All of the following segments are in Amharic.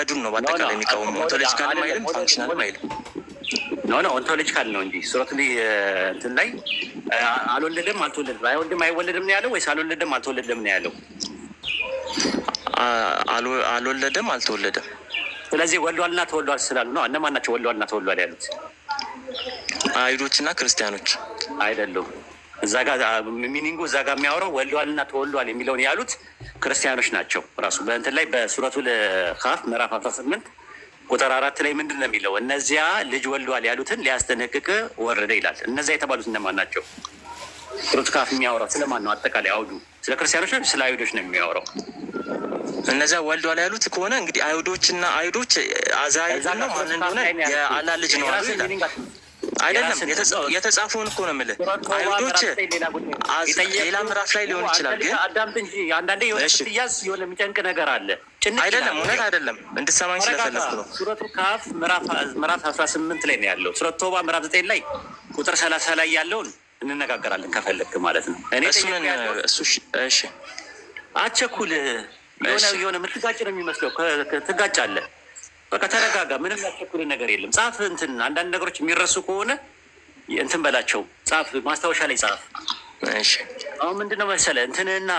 መወለዱን ነው በአጠቃላይ የሚቃወመው። ኦንቶሎጂካልም አይልም ፋንክሽናልም አይልም። ኖ ኦንቶሎጂካል ነው እንጂ ሱረቱ እንትን ላይ አልወለደም አልተወለደም አይወልድም አይወለድም ነው ያለው ወይስ አልወለደም አልተወለደም ነው ያለው? አልወለደም አልተወለደም። ስለዚህ ወልዷልና ተወልዷል ስላሉ ነው። እነማን ናቸው ወልዷልና ተወልዷል ያሉት? አይሁዶችና ክርስቲያኖች አይደሉም። እዛ ጋር ሚኒንጉ እዛ ጋር የሚያወራው ወልዷልና ተወልዷል የሚለውን ያሉት ክርስቲያኖች ናቸው። ራሱ በእንትን ላይ በሱረቱ ካፍ ምዕራፍ 18 ቁጥር 4 ላይ ምንድን ነው የሚለው? እነዚያ ልጅ ወልዷል ያሉትን ሊያስጠነቅቅ ወረደ ይላል። እነዚያ የተባሉት እነማን ናቸው? ሱረቱ ካፍ የሚያወራው ስለማን ነው? አጠቃላይ አውዱ ስለ ክርስቲያኖች ነው ስለ አይሁዶች ነው የሚያወራው? እነዚያ ወልዷል ያሉት ከሆነ እንግዲህ አይሁዶችና አይሁዶች አዛይል ነው ማን እንደሆነ የአላህ ልጅ ነው አሉ ይላል። አይደለም የተጻፈውን እኮ ነው የምልህ። አይሁዶች ሌላ ምዕራፍ ላይ ሊሆን ይችላል፣ ግን አዳምጥ እንጂ አንዳንዴ የሆነ ስትያዝ የሆነ የሚጨንቅ ነገር አለ። አይደለም እውነት አይደለም፣ እንድትሰማኝ ስለፈለግኩ ነው። ሱረቱ ካፍ ምዕራፍ 18 ላይ ነው ያለው። ሱረቱ ቶባ ምዕራፍ 9 ላይ ቁጥር 30 ላይ ያለውን እንነጋገራለን ከፈለግክ ማለት ነው። እኔ እሺ አቸኩል የሆነ የምትጋጭ ነው የሚመስለው። ትጋጫለህ። በቃ ተረጋጋ። ምንም ያቸኩል ነገር የለም። ጻፍ እንትን አንዳንድ ነገሮች የሚረሱ ከሆነ እንትን በላቸው። ጻፍ፣ ማስታወሻ ላይ ጻፍ። እሺ አሁን ምንድነው መሰለህ እንትንና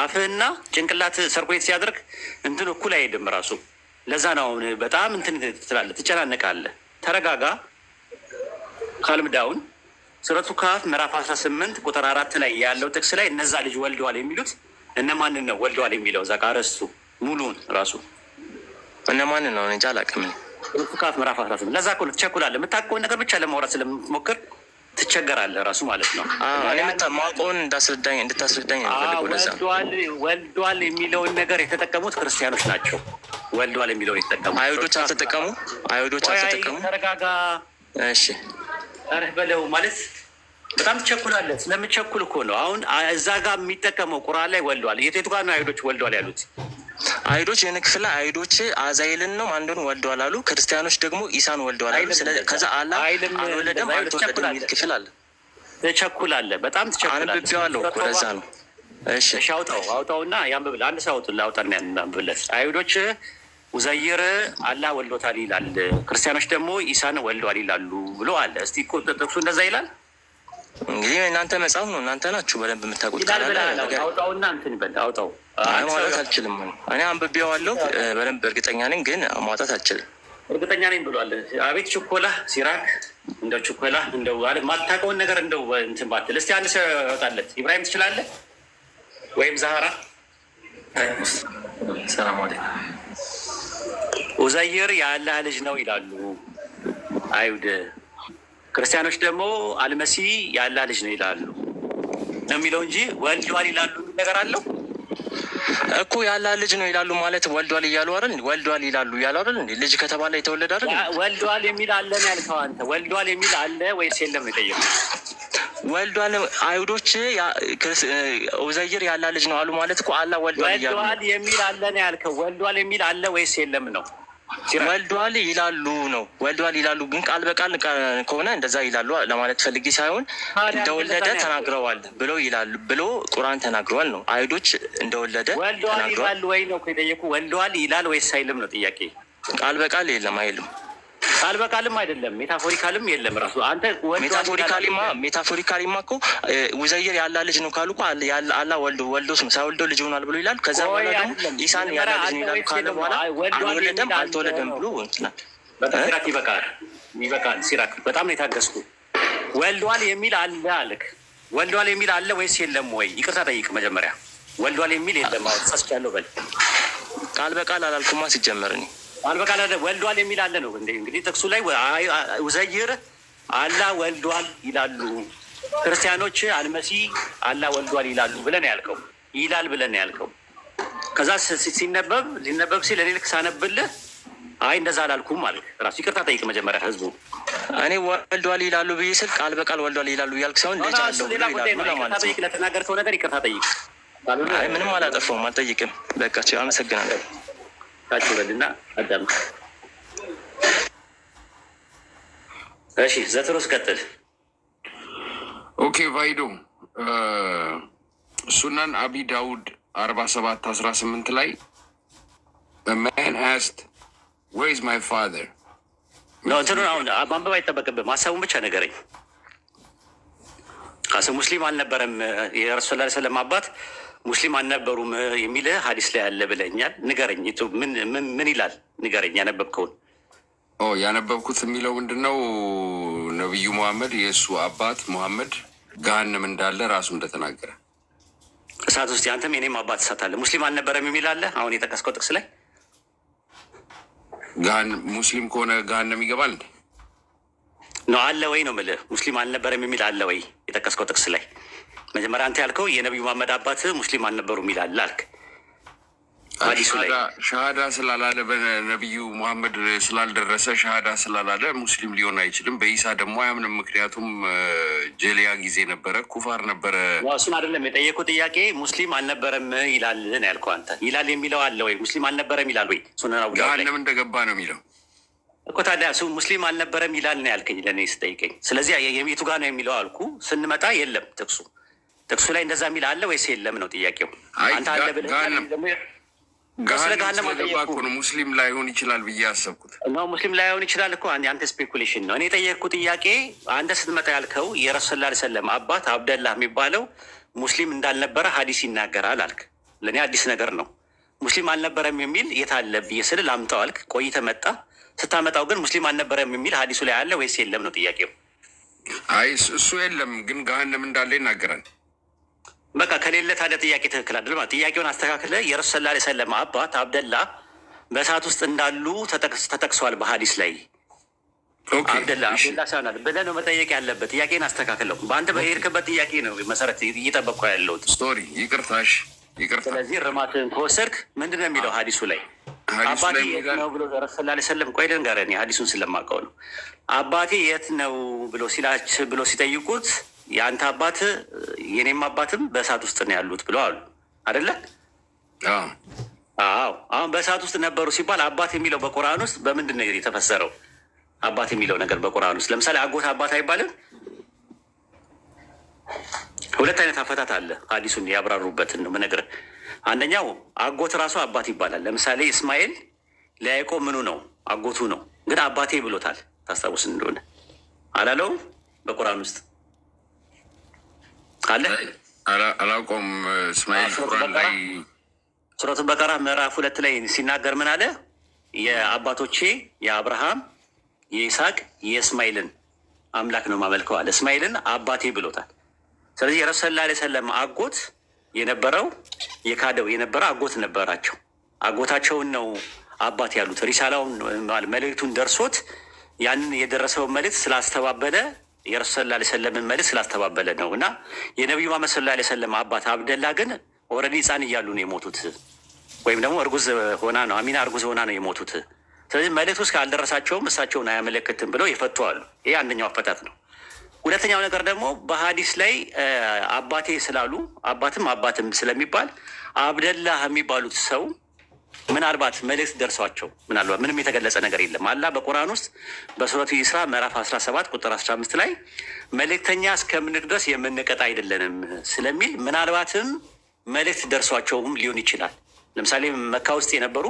አፍህና ጭንቅላት ሰርኩሌት ሲያደርግ እንትን እኩል አይሄድም ራሱ። ለዛ ነው አሁን በጣም እንትን ትላለህ፣ ትጨናነቃለህ። ተረጋጋ። ካልም ዳውን። ሱረቱ ካፍ ምዕራፍ 18 ቁጥር 4 ላይ ያለው ጥቅስ ላይ እነዛ ልጅ ወልደዋል የሚሉት እነማንን ነው? ወልደዋል የሚለው እዛ ጋር እረሱ ሙሉን ራሱ እነማንን ነው? እንጃ አላውቅም። ሱረቱ ካፍ ምዕራፍ 18 ለዛ እኮ ትቸኩላለህ። የምታውቀውን ነገር ብቻ ለማውራት ስለምትሞክር ትቸገራለህ ራሱ ማለት ነው። ማውቀውን እንድታስረዳኝ ወልዷል የሚለውን ነገር የተጠቀሙት ክርስቲያኖች ናቸው። ወልዷል የሚለውን የተጠቀሙት አይሁዶች አልተጠቀሙ። ተረጋጋ። እሺ ኧረ በለው ማለት በጣም ትቸኩላለህ። ስለምቸኩል እኮ ነው። አሁን እዛ ጋር የሚጠቀመው ቁርአን ላይ ወልዷል። የቱ ጋር ነው አይሁዶች ወልዷል ያሉት? አይሁዶች ይህን ክፍል አይሁዶች አዛይልን ነው አንዱን ወልደዋል አሉ። ክርስቲያኖች ደግሞ ኢሳን ወልደዋል አሉ። ከዛ አላህ አልወለደም አልተወለደም የሚል ክፍል አለ። ትቸኩላለህ፣ በጣም ትቸኩላለህ። አንብቤዋለሁ እኮ ለዛ ነው። እሺ አውጣውና ያንብብል። አንድ ሰው አውጣና ያንብብለት። አይሁዶች ኡዘይር አላህ ወልዶታል ይላል፣ ክርስቲያኖች ደግሞ ኢሳን ወልደዋል ይላሉ ብሎ አለ። እስቲ ጥቅሱ እንደዛ ይላል። እንግዲህ እናንተ መጽሐፍ ነው እናንተ ናችሁ በደንብ የምታውቁት። አውጣውና እንትን በል አውጣው። ማውጣት አልችልም። እኔ አንብቤዋለሁ በደንብ እርግጠኛ ነኝ፣ ግን ማውጣት አልችልም። እርግጠኛ ነኝ ብሏል። አቤት ችኮላ ሲራክ፣ እንደው ችኮላ እንደው ማታውቀውን ነገር እንደው እንትን ባትል። እስቲ አንድ ሰው ያወጣለት። ኢብራሂም ትችላለህ ወይም ዛህራ? ሰላም አለይኩም። ኡዘይር የአላህ ልጅ ነው ይላሉ አይሁድ። ክርስቲያኖች ደግሞ አልመሲ የአላህ ልጅ ነው ይላሉ ነው የሚለው እንጂ ወልዷል ይላሉ ነገር አለው እኮ። የአላህ ልጅ ነው ይላሉ ማለት ወልዷል እያሉ አይደል? ወልዷል ይላሉ እያሉ አይደል? ልጅ ከተባለ የተወለደ አይደል? ወልዷል የሚል አለ ነው ያልከው አንተ። ወልዷል የሚል አለ ወይስ የለም ነው የጠየቁት? ወልዷል አይሁዶች ኡዘይር የአላህ ልጅ ነው አሉ ማለት እኮ አላህ ወልዷል እያሉ። ወልዷል የሚል አለ ነው ያልከው። ወልዷል የሚል አለ ወይስ የለም ነው? ወልዷል ይላሉ ነው። ወልዷል ይላሉ ግን ቃል በቃል ከሆነ እንደዛ ይላሉ ለማለት ፈልጌ ሳይሆን እንደወለደ ተናግረዋል ብለው ይላሉ ብሎ ቁርአን ተናግረዋል ነው። አይሁዶች እንደወለደ ወልዷል ይላሉ ወይ ነው የጠየቁ? ወልዷል ይላል ወይስ አይልም ነው ጥያቄ። ቃል በቃል የለም አይልም። ቃል በቃልም አይደለም ሜታፎሪካልም የለም። ራሱ አንተ ሜታፎሪካሊማ እኮ ኡዘይር የአላህ ልጅ ነው ካሉ እኮ አላህ ወልዶስ ነው ሳይወልደው ልጅ ሆኗል ብሎ ይላል። ከዛ በኋላ ደግሞ ኢሳን የአላህ ልጅ ነው ይላሉ ካለ በኋላ አልወለደም አልተወለደም ብሎ እንትናል። ሲራክ ይበቃል። ሲራክ በጣም ነው የታገስኩ። ወልዷል የሚል አለ አልክ። ወልዷል የሚል አለ ወይስ የለም ወይ? ይቅርታ ጠይቅ መጀመሪያ። ወልዷል የሚል የለም ተሳስቻለሁ በል። ቃል በቃል አላልኩማ ሲጀመር እኔ አልበቃ ወልዷል የሚል አለ ነው እንግዲህ ጥቅሱ ላይ ኡዘይር አላህ ወልዷል ይላሉ፣ ክርስቲያኖች አልመሲ አላህ ወልዷል ይላሉ ብለን ያልከው ይላል ብለን ያልከው። ከዛ ሊነበብ ሲል እኔ ልክ ሳነብልህ አይ እንደዛ አላልኩም ማለት ራሱ ይቅርታ ጠይቅ መጀመሪያ ህዝቡ። እኔ ወልዷል ይላሉ ብዬ ስል ቃል በቃል ወልዷል ይላሉ ያልክ ሳይሆን ልጅ አለው ይላሉ ጠይቅ። ለተናገርከው ነገር ይቅርታ ጠይቅ። አይ ምንም አላጠፋሁም አልጠይቅም። በቃ አመሰግናለሁ። ታችሁልና አዳም እሺ፣ ዘትሮስ ቀጥል። ኦኬ ቫይዶ ሱናን አቢ ዳውድ 47:18 ላይ man asked where is my father? ነው እንትኑን አሁን ማንበብ አይጠበቅብህም። ሀሳቡን ብቻ ንገረኝ። ሙስሊም አልነበረም የረሱል ላ ሰለም አባት ሙስሊም አልነበሩም የሚል ሀዲስ ላይ አለ ብለኛል። ንገረኝ፣ ምን ይላል? ንገረኝ ያነበብከውን። ያነበብኩት የሚለው ምንድን ነው? ነቢዩ ሙሐመድ የእሱ አባት ሙሐመድ ገሃነም እንዳለ ራሱ እንደተናገረ እሳት ውስጥ ያንተም የኔም አባት እሳት አለ። ሙስሊም አልነበረም የሚል አለ አሁን የጠቀስከው ጥቅስ ላይ። ሙስሊም ከሆነ ገሃነም ይገባል እንዴ? ነው አለ ወይ ነው የምልህ። ሙስሊም አልነበረም የሚል አለ ወይ የጠቀስከው ጥቅስ ላይ? መጀመሪያ አንተ ያልከው የነቢዩ መሐመድ አባት ሙስሊም አልነበሩ የሚል አለ አልክ። ሻሃዳ ስላላለ በነቢዩ ሙሐመድ ስላልደረሰ ሻሃዳ ስላላለ ሙስሊም ሊሆን አይችልም። በኢሳ ደግሞ አያምንም። ምክንያቱም ጀሊያ ጊዜ ነበረ፣ ኩፋር ነበረ። እሱን አይደለም የጠየቁት ጥያቄ። ሙስሊም አልነበረም ይላል ነው ያልከው አንተ። ይላል የሚለው አለ ወይ? ሙስሊም አልነበረም ይላል ወይ? ገሃነም እንደገባ ነው የሚለው እኮ። ታዲያ እሱ ሙስሊም አልነበረም ይላል ነው ያልከኝ ለእኔ ስጠይቀኝ። ስለዚህ የቱ ጋር ነው የሚለው አልኩ። ስንመጣ የለም ጥቅሱ ላይ እንደዛ የሚል አለ ወይስ የለም ነው ጥያቄው። አንተ አለ ብለህ ሙስሊም ላይሆን ይችላል ብዬ አሰብኩት። ሙስሊም ላይሆን ይችላል እኮ አንተ ስፔኩሌሽን ነው። እኔ የጠየቅኩ ጥያቄ አንተ ስትመጣ ያልከው የረሱል ላ ሰለም አባት አብደላህ የሚባለው ሙስሊም እንዳልነበረ ሀዲስ ይናገራል አልክ። ለእኔ አዲስ ነገር ነው። ሙስሊም አልነበረም የሚል የት አለ ብዬ ስል ላምጣው አልክ። ቆይተህ መጣ። ስታመጣው ግን ሙስሊም አልነበረም የሚል ሀዲሱ ላይ አለ ወይስ የለም ነው ጥያቄው። አይ እሱ የለም፣ ግን ገሃነም እንዳለ ይናገራል። በቃ ከሌለ ታዲያ ጥያቄ ትክክል አይደለም። ጥያቄውን አስተካክለ የረሱል ላ ሰለም አባት አብደላ በእሳት ውስጥ እንዳሉ ተጠቅሷል በሀዲስ ላይ። አብደላ ሳናል ብለህ ነው መጠየቅ ያለበት። ጥያቄን አስተካክለው። በአንተ በሄድክበት ጥያቄ ነው መሰረት እየጠበቅኩ ያለሁት። ስቶሪ ይቅርታ። ስለዚህ እርማትህን ከወሰድክ ምንድን ነው የሚለው ሀዲሱ ላይ? አባቴ የት ነው ብሎ ረሱል ላ ሰለም ቆይ ልንገርህ፣ ሀዲሱን ስለማውቀው ነው። አባቴ የት ነው ብሎ ሲጠይቁት የአንተ አባት የኔም አባትም በእሳት ውስጥ ነው ያሉት ብለው አሉ አይደለ? አዎ። አሁን በእሳት ውስጥ ነበሩ ሲባል አባት የሚለው በቁርአን ውስጥ በምንድን ነው የተፈሰረው? አባት የሚለው ነገር በቁርአን ውስጥ ለምሳሌ አጎት አባት አይባልም። ሁለት አይነት አፈታት አለ። ሀዲሱን ያብራሩበትን ነው የምነግርህ። አንደኛው አጎት ራሱ አባት ይባላል። ለምሳሌ እስማኤል ለያዕቆብ ምኑ ነው? አጎቱ ነው። ግን አባቴ ብሎታል። ታስታውስ እንደሆነ አላለውም በቁርአን ውስጥ አለ። አላውቀውም። እስማኤል ቁርአን ላይ ሱረቱ በቀራ ምዕራፍ 2 ላይ ሲናገር ምን አለ? የአባቶቼ የአብርሃም የይስሐቅ የእስማኤልን አምላክ ነው ማመልከዋል። እስማኤልን አባቴ ብሎታል። ስለዚህ የረሱል ላ ሰለም አጎት የነበረው የካደው የነበረ አጎት ነበራቸው። አጎታቸውን ነው አባት ያሉት። ሪሳላውን መልእክቱን ደርሶት ያንን የደረሰውን መልእክት ስላስተባበለ የረሱል ላ ሰለምን መልእክት ስላስተባበለ ነው። እና የነቢዩ መሐመድ ሰለላሁ ዐለይሂ ወሰለም አባት አብደላ ግን ኦልሬዲ ሕፃን እያሉ ነው የሞቱት። ወይም ደግሞ እርጉዝ ሆና ነው አሚና እርጉዝ ሆና ነው የሞቱት። ስለዚህ መልእክቱ እስከ አልደረሳቸውም እሳቸውን አያመለክትም ብለው የፈቱ አሉ። ይሄ አንደኛው አፈታት ነው። ሁለተኛው ነገር ደግሞ በሀዲስ ላይ አባቴ ስላሉ አባትም ስለሚባል አብደላህ የሚባሉት ሰው ምናልባት መልእክት ደርሷቸው ምናልባት ምንም የተገለጸ ነገር የለም። አላህ በቁርአን ውስጥ በሱረቱ ኢስራ ምዕራፍ 17 ቁጥር 15 ላይ መልእክተኛ እስከምንድረስ ድረስ የምንቀጣ አይደለንም ስለሚል ምናልባትም መልእክት ደርሷቸውም ሊሆን ይችላል። ለምሳሌ መካ ውስጥ የነበሩ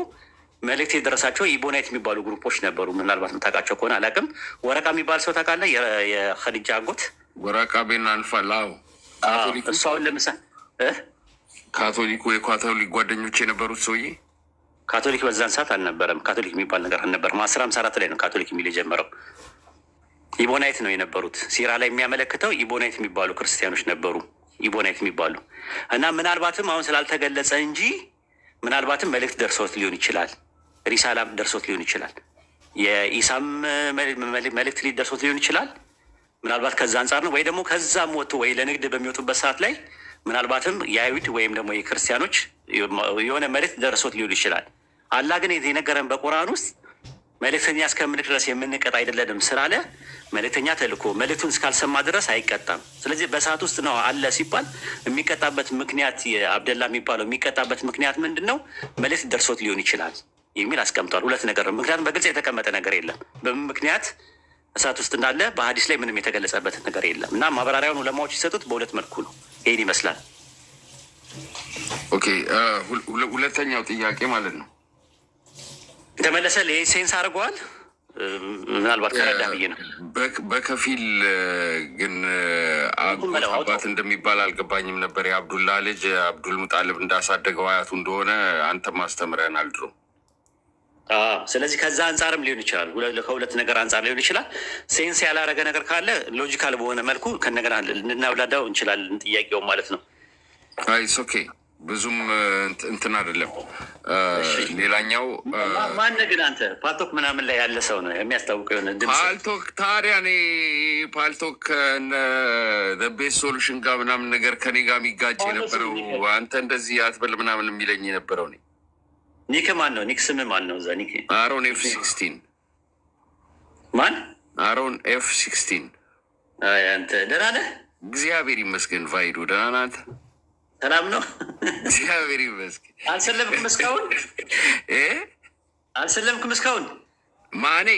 መልእክት የደረሳቸው ኢቦናይት የሚባሉ ግሩፖች ነበሩ። ምናልባት የምታውቃቸው ከሆነ አላውቅም። ወረቃ የሚባል ሰው ታውቃለህ? የኸዲጃ አጎት ወረቃ ቤን አልፋላው እሷውን ለምሳሌ ካቶሊኩ የካቶሊክ ጓደኞች የነበሩት ሰውዬ ካቶሊክ በዛን ሰዓት አልነበረም። ካቶሊክ የሚባል ነገር አልነበረም። 1054 ላይ ነው ካቶሊክ የሚል የጀመረው። ኢቦናይት ነው የነበሩት። ሲራ ላይ የሚያመለክተው ኢቦናይት የሚባሉ ክርስቲያኖች ነበሩ። ኢቦናይት የሚባሉ እና ምናልባትም አሁን ስላልተገለጸ እንጂ ምናልባትም መልእክት ደርሶት ሊሆን ይችላል። ሪሳላም ደርሶት ሊሆን ይችላል። የኢሳም መልእክት ሊደርሶት ሊሆን ይችላል። ምናልባት ከዛ አንጻር ነው። ወይ ደግሞ ከዛም ወጥቶ ወይ ለንግድ በሚወጡበት ሰዓት ላይ ምናልባትም የአይሁድ ወይም ደግሞ የክርስቲያኖች የሆነ መልእክት ደርሶት ሊሆን ይችላል። አላህ ግን የነገረን በቁርአን ውስጥ መልእክተኛ እስከምንልክ ድረስ የምንቀጣ አይደለንም ስላለ መልእክተኛ ተልኮ መልእክቱን እስካልሰማ ድረስ አይቀጣም። ስለዚህ በሰዓት ውስጥ ነው አለ ሲባል የሚቀጣበት ምክንያት የአብደላ የሚባለው የሚቀጣበት ምክንያት ምንድን ነው? መልእክት ደርሶት ሊሆን ይችላል የሚል አስቀምጧል። ሁለት ነገር ነው። ምክንያቱም በግልጽ የተቀመጠ ነገር የለም። በምን ምክንያት እሳት ውስጥ እንዳለ በሀዲስ ላይ ምንም የተገለጸበት ነገር የለም እና ማብራሪያውን ዑለማዎች ሲሰጡት በሁለት መልኩ ነው። ይህን ይመስላል። ኦኬ፣ ሁለተኛው ጥያቄ ማለት ነው ተመለሰ ሴንስ አድርገዋል። ምናልባት ከረዳ ብዬ ነው። በከፊል ግን አባት እንደሚባል አልገባኝም ነበር። የአብዱላ ልጅ አብዱል ሙጣልብ እንዳሳደገው አያቱ እንደሆነ አንተም አስተምረናል ድሮ። ስለዚህ ከዛ አንጻርም ሊሆን ይችላል። ከሁለት ነገር አንጻር ሊሆን ይችላል። ሴንስ ያላረገ ነገር ካለ ሎጂካል በሆነ መልኩ ከነገር ልናብላዳው እንችላለን ጥያቄው ማለት ነው። አይስ ኦኬ ብዙም እንትን አይደለም። ሌላኛው ማነህ ግን አንተ ፓልቶክ ምናምን ላይ ያለ ሰው ነው የሚያስታውቀው የሆነ ድምፅ ፓልቶክ። ታዲያ እኔ ፓልቶክ ቤስት ሶሉሽን ጋር ምናምን ነገር ከኔ ጋር የሚጋጭ የነበረው አንተ እንደዚህ አትበል ምናምን የሚለኝ የነበረው እኔ። ኒክ ማን ነው? ኒክ ስም ማን ነው? እዛ ኒክ አሮን F16 ማን? አሮን F16። አንተ ደህና ነህ? እግዚአብሔር ይመስገን። ቫይዶ ደህና ነህ አንተ? ሰላም ነው እግዚአብሔር ይመስገን። አልሰለምክም እስካሁን? አልሰለምክም እስካሁን? ማኔ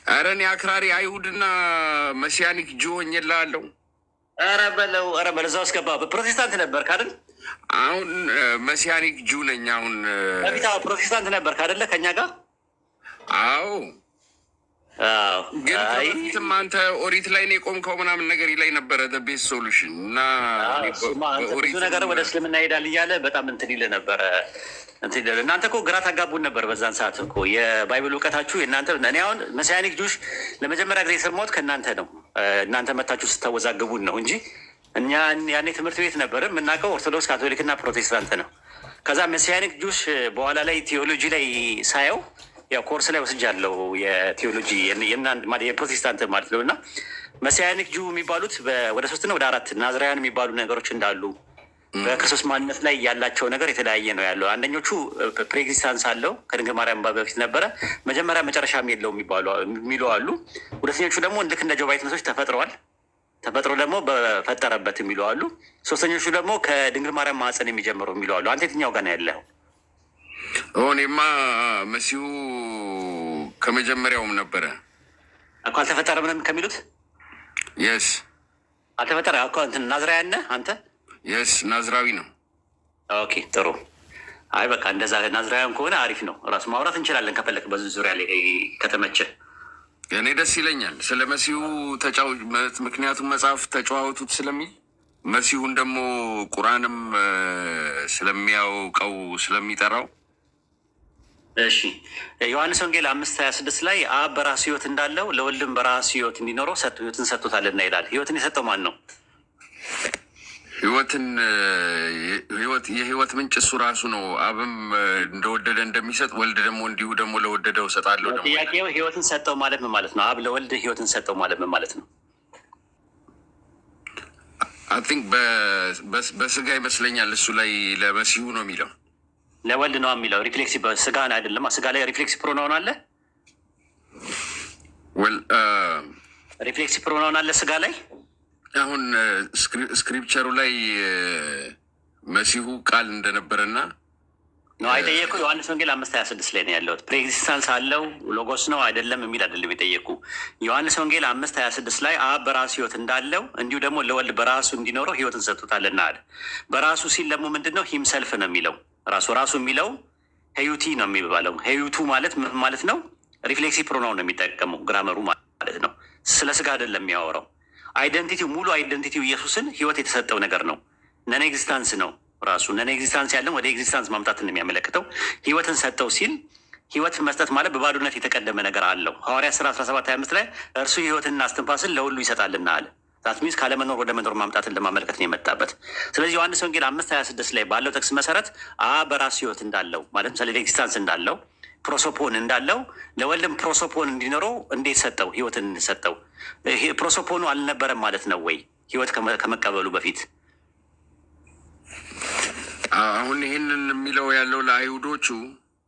ኧረ እኔ አክራሪ አይሁድና መሲያኒክ ጁ ሆኜልሃለሁ። ኧረ በለው ኧረ በለው እዛው አስገባ። ፕሮቴስታንት ነበርክ አይደል? አሁን መሲያኒክ ጁ ነኝ። አሁን በፊት ፕሮቴስታንት ነበርክ አይደለ? ከኛ ጋር አዎ። ግን ከበፊትም አንተ ኦሪት ላይ ነው የቆምከው ምናምን ነገር ላይ ነበረ ቤስት ሶሉሽን እና ብዙ ነገር ወደ እስልምና ይሄዳል እያለ በጣም እንትን ይልህ ነበረ። እናንተ እኮ ግራ ታጋቡን ነበር በዛን ሰዓት እኮ የባይብል እውቀታችሁ የእናንተ። እኔ አሁን መሲያኒክ ጁሽ ለመጀመሪያ ጊዜ የሰማሁት ከእናንተ ነው። እናንተ መታችሁ ስታወዛግቡን ነው እንጂ እኛ ያኔ ትምህርት ቤት ነበር የምናውቀው ኦርቶዶክስ፣ ካቶሊክና ፕሮቴስታንት ነው። ከዛ መሲያኒክ ጁሽ በኋላ ላይ ቴዎሎጂ ላይ ሳየው ያው ኮርስ ላይ ወስጃለሁ የቴዎሎጂ የፕሮቴስታንት ማለት ነው። እና መሲያኒክ ጁ የሚባሉት ወደ 3 ነው ወደ 4 ናዝራውያን የሚባሉ ነገሮች እንዳሉ በክርስቶስ ማንነት ላይ ያላቸው ነገር የተለያየ ነው ያለው። አንደኞቹ ፕሬኤግዚስታንስ አለው ከድንግል ማርያም በፊት ነበረ፣ መጀመሪያ መጨረሻም የለው የሚሉ አሉ። ሁለተኞቹ ደግሞ ልክ እንደ ጆባ አይነቶች ተፈጥሮ ደግሞ በፈጠረበት የሚሉ አሉ። ሶስተኞቹ ደግሞ ከድንግል ማርያም ማህፀን የሚጀምሩ የሚሉ አሉ። አንተ የትኛው ጋር ነው ያለው? እኔማ መሲሁ ከመጀመሪያውም ነበረ እኮ አልተፈጠረም ነው ከሚሉት። የስ አልተፈጠረ እኮ እንትን ናዝራውያን ነህ አንተ? የስ ናዝራዊ ነው። ኦኬ ጥሩ። አይ በቃ እንደዛ ናዝራውያን ከሆነ አሪፍ ነው። ራሱ ማውራት እንችላለን ከፈለክ በዚህ ዙሪያ ላይ ከተመቸ። እኔ ደስ ይለኛል ስለ መሲሁ ምክንያቱም መጽሐፍ ተጨዋወቱት ስለሚል መሲሁን ደግሞ ቁርአንም ስለሚያውቀው ስለሚጠራው። እሺ ዮሐንስ ወንጌል 5:26 ላይ አብ በራሱ ህይወት እንዳለው ለወልድም በራሱ ህይወት እንዲኖረው ህይወትን ሰጥቶታልና ይላል። ህይወትን የሰጠው ማን ነው? የህይወት ምንጭ እሱ ራሱ ነው። አብም እንደወደደ እንደሚሰጥ ወልድ ደግሞ እንዲሁ ደግሞ ለወደደው እሰጣለሁ። ጥያቄው ህይወትን ሰጠው ማለት ምን ማለት ነው? አብ ለወልድ ህይወትን ሰጠው ማለት ምን ማለት ነው? አይ ቲንክ በስጋ ይመስለኛል እሱ ላይ ለመሲሁ ነው የሚለው። ለወልድ ነው የሚለው። ሪፍሌክሲ በስጋ አይደለም። ስጋ ላይ ሪፍሌክሲ ፕሮናውን አለ። ሪፍሌክሲ ፕሮናውን አለ ስጋ ላይ። አሁን ስክሪፕቸሩ ላይ መሲሁ ቃል እንደነበረና ነው አይጠየቁ። ዮሐንስ ወንጌል 5:26 ላይ ነው ያለሁት። ፕሬኤግዚስታንስ አለው ሎጎስ ነው አይደለም የሚል አይደለም የጠየቁ። ዮሐንስ ወንጌል 5:26 ላይ አብ በራሱ ህይወት እንዳለው እንዲሁ ደግሞ ለወልድ በራሱ እንዲኖረው ህይወትን ሰጥቶታልና አለ። በራሱ ሲል ደግሞ ምንድን ነው? ሂምሰልፍ ነው የሚለው። ራሱ የሚለው ሄዩቲ ነው የሚባለው። ሄዩቱ ማለት ምን ማለት ነው? ሪፍሌክሲቭ ፕሮናውን ነው የሚጠቀመው ግራመሩ ማለት ነው። ስለ ስጋ አይደለም የሚያወራው። አይደንቲቲው ሙሉ አይደንቲቲው ኢየሱስን ህይወት የተሰጠው ነገር ነው። ነን ኤግዚስታንስ ነው ራሱ። ነን ኤግዚስታንስ ያለን ወደ ኤግዚስታንስ ማምጣትን የሚያመለክተው ህይወትን ሰጠው ሲል ህይወት መስጠት ማለት በባዶነት የተቀደመ ነገር አለው። ሐዋርያት ሥራ 17:25 ላይ እርሱ ህይወትና እስትንፋስን ለሁሉ ይሰጣልና አለ። ዛት ሚንስ ካለመኖር ወደ መኖር ማምጣትን ለማመልከት ነው የመጣበት። ስለዚህ ዮሐንስ ወንጌል 5:26 ላይ ባለው ጥቅስ መሰረት አብ በራሱ ህይወት እንዳለው ማለት ምሳሌ ኤግዚስታንስ እንዳለው ፕሮሶፖን እንዳለው ለወልድም ፕሮሶፖን እንዲኖረው እንዴት ሰጠው? ህይወትን ሰጠው። ፕሮሶፖኑ አልነበረም ማለት ነው ወይ ህይወት ከመቀበሉ በፊት? አሁን ይህንን የሚለው ያለው ለአይሁዶቹ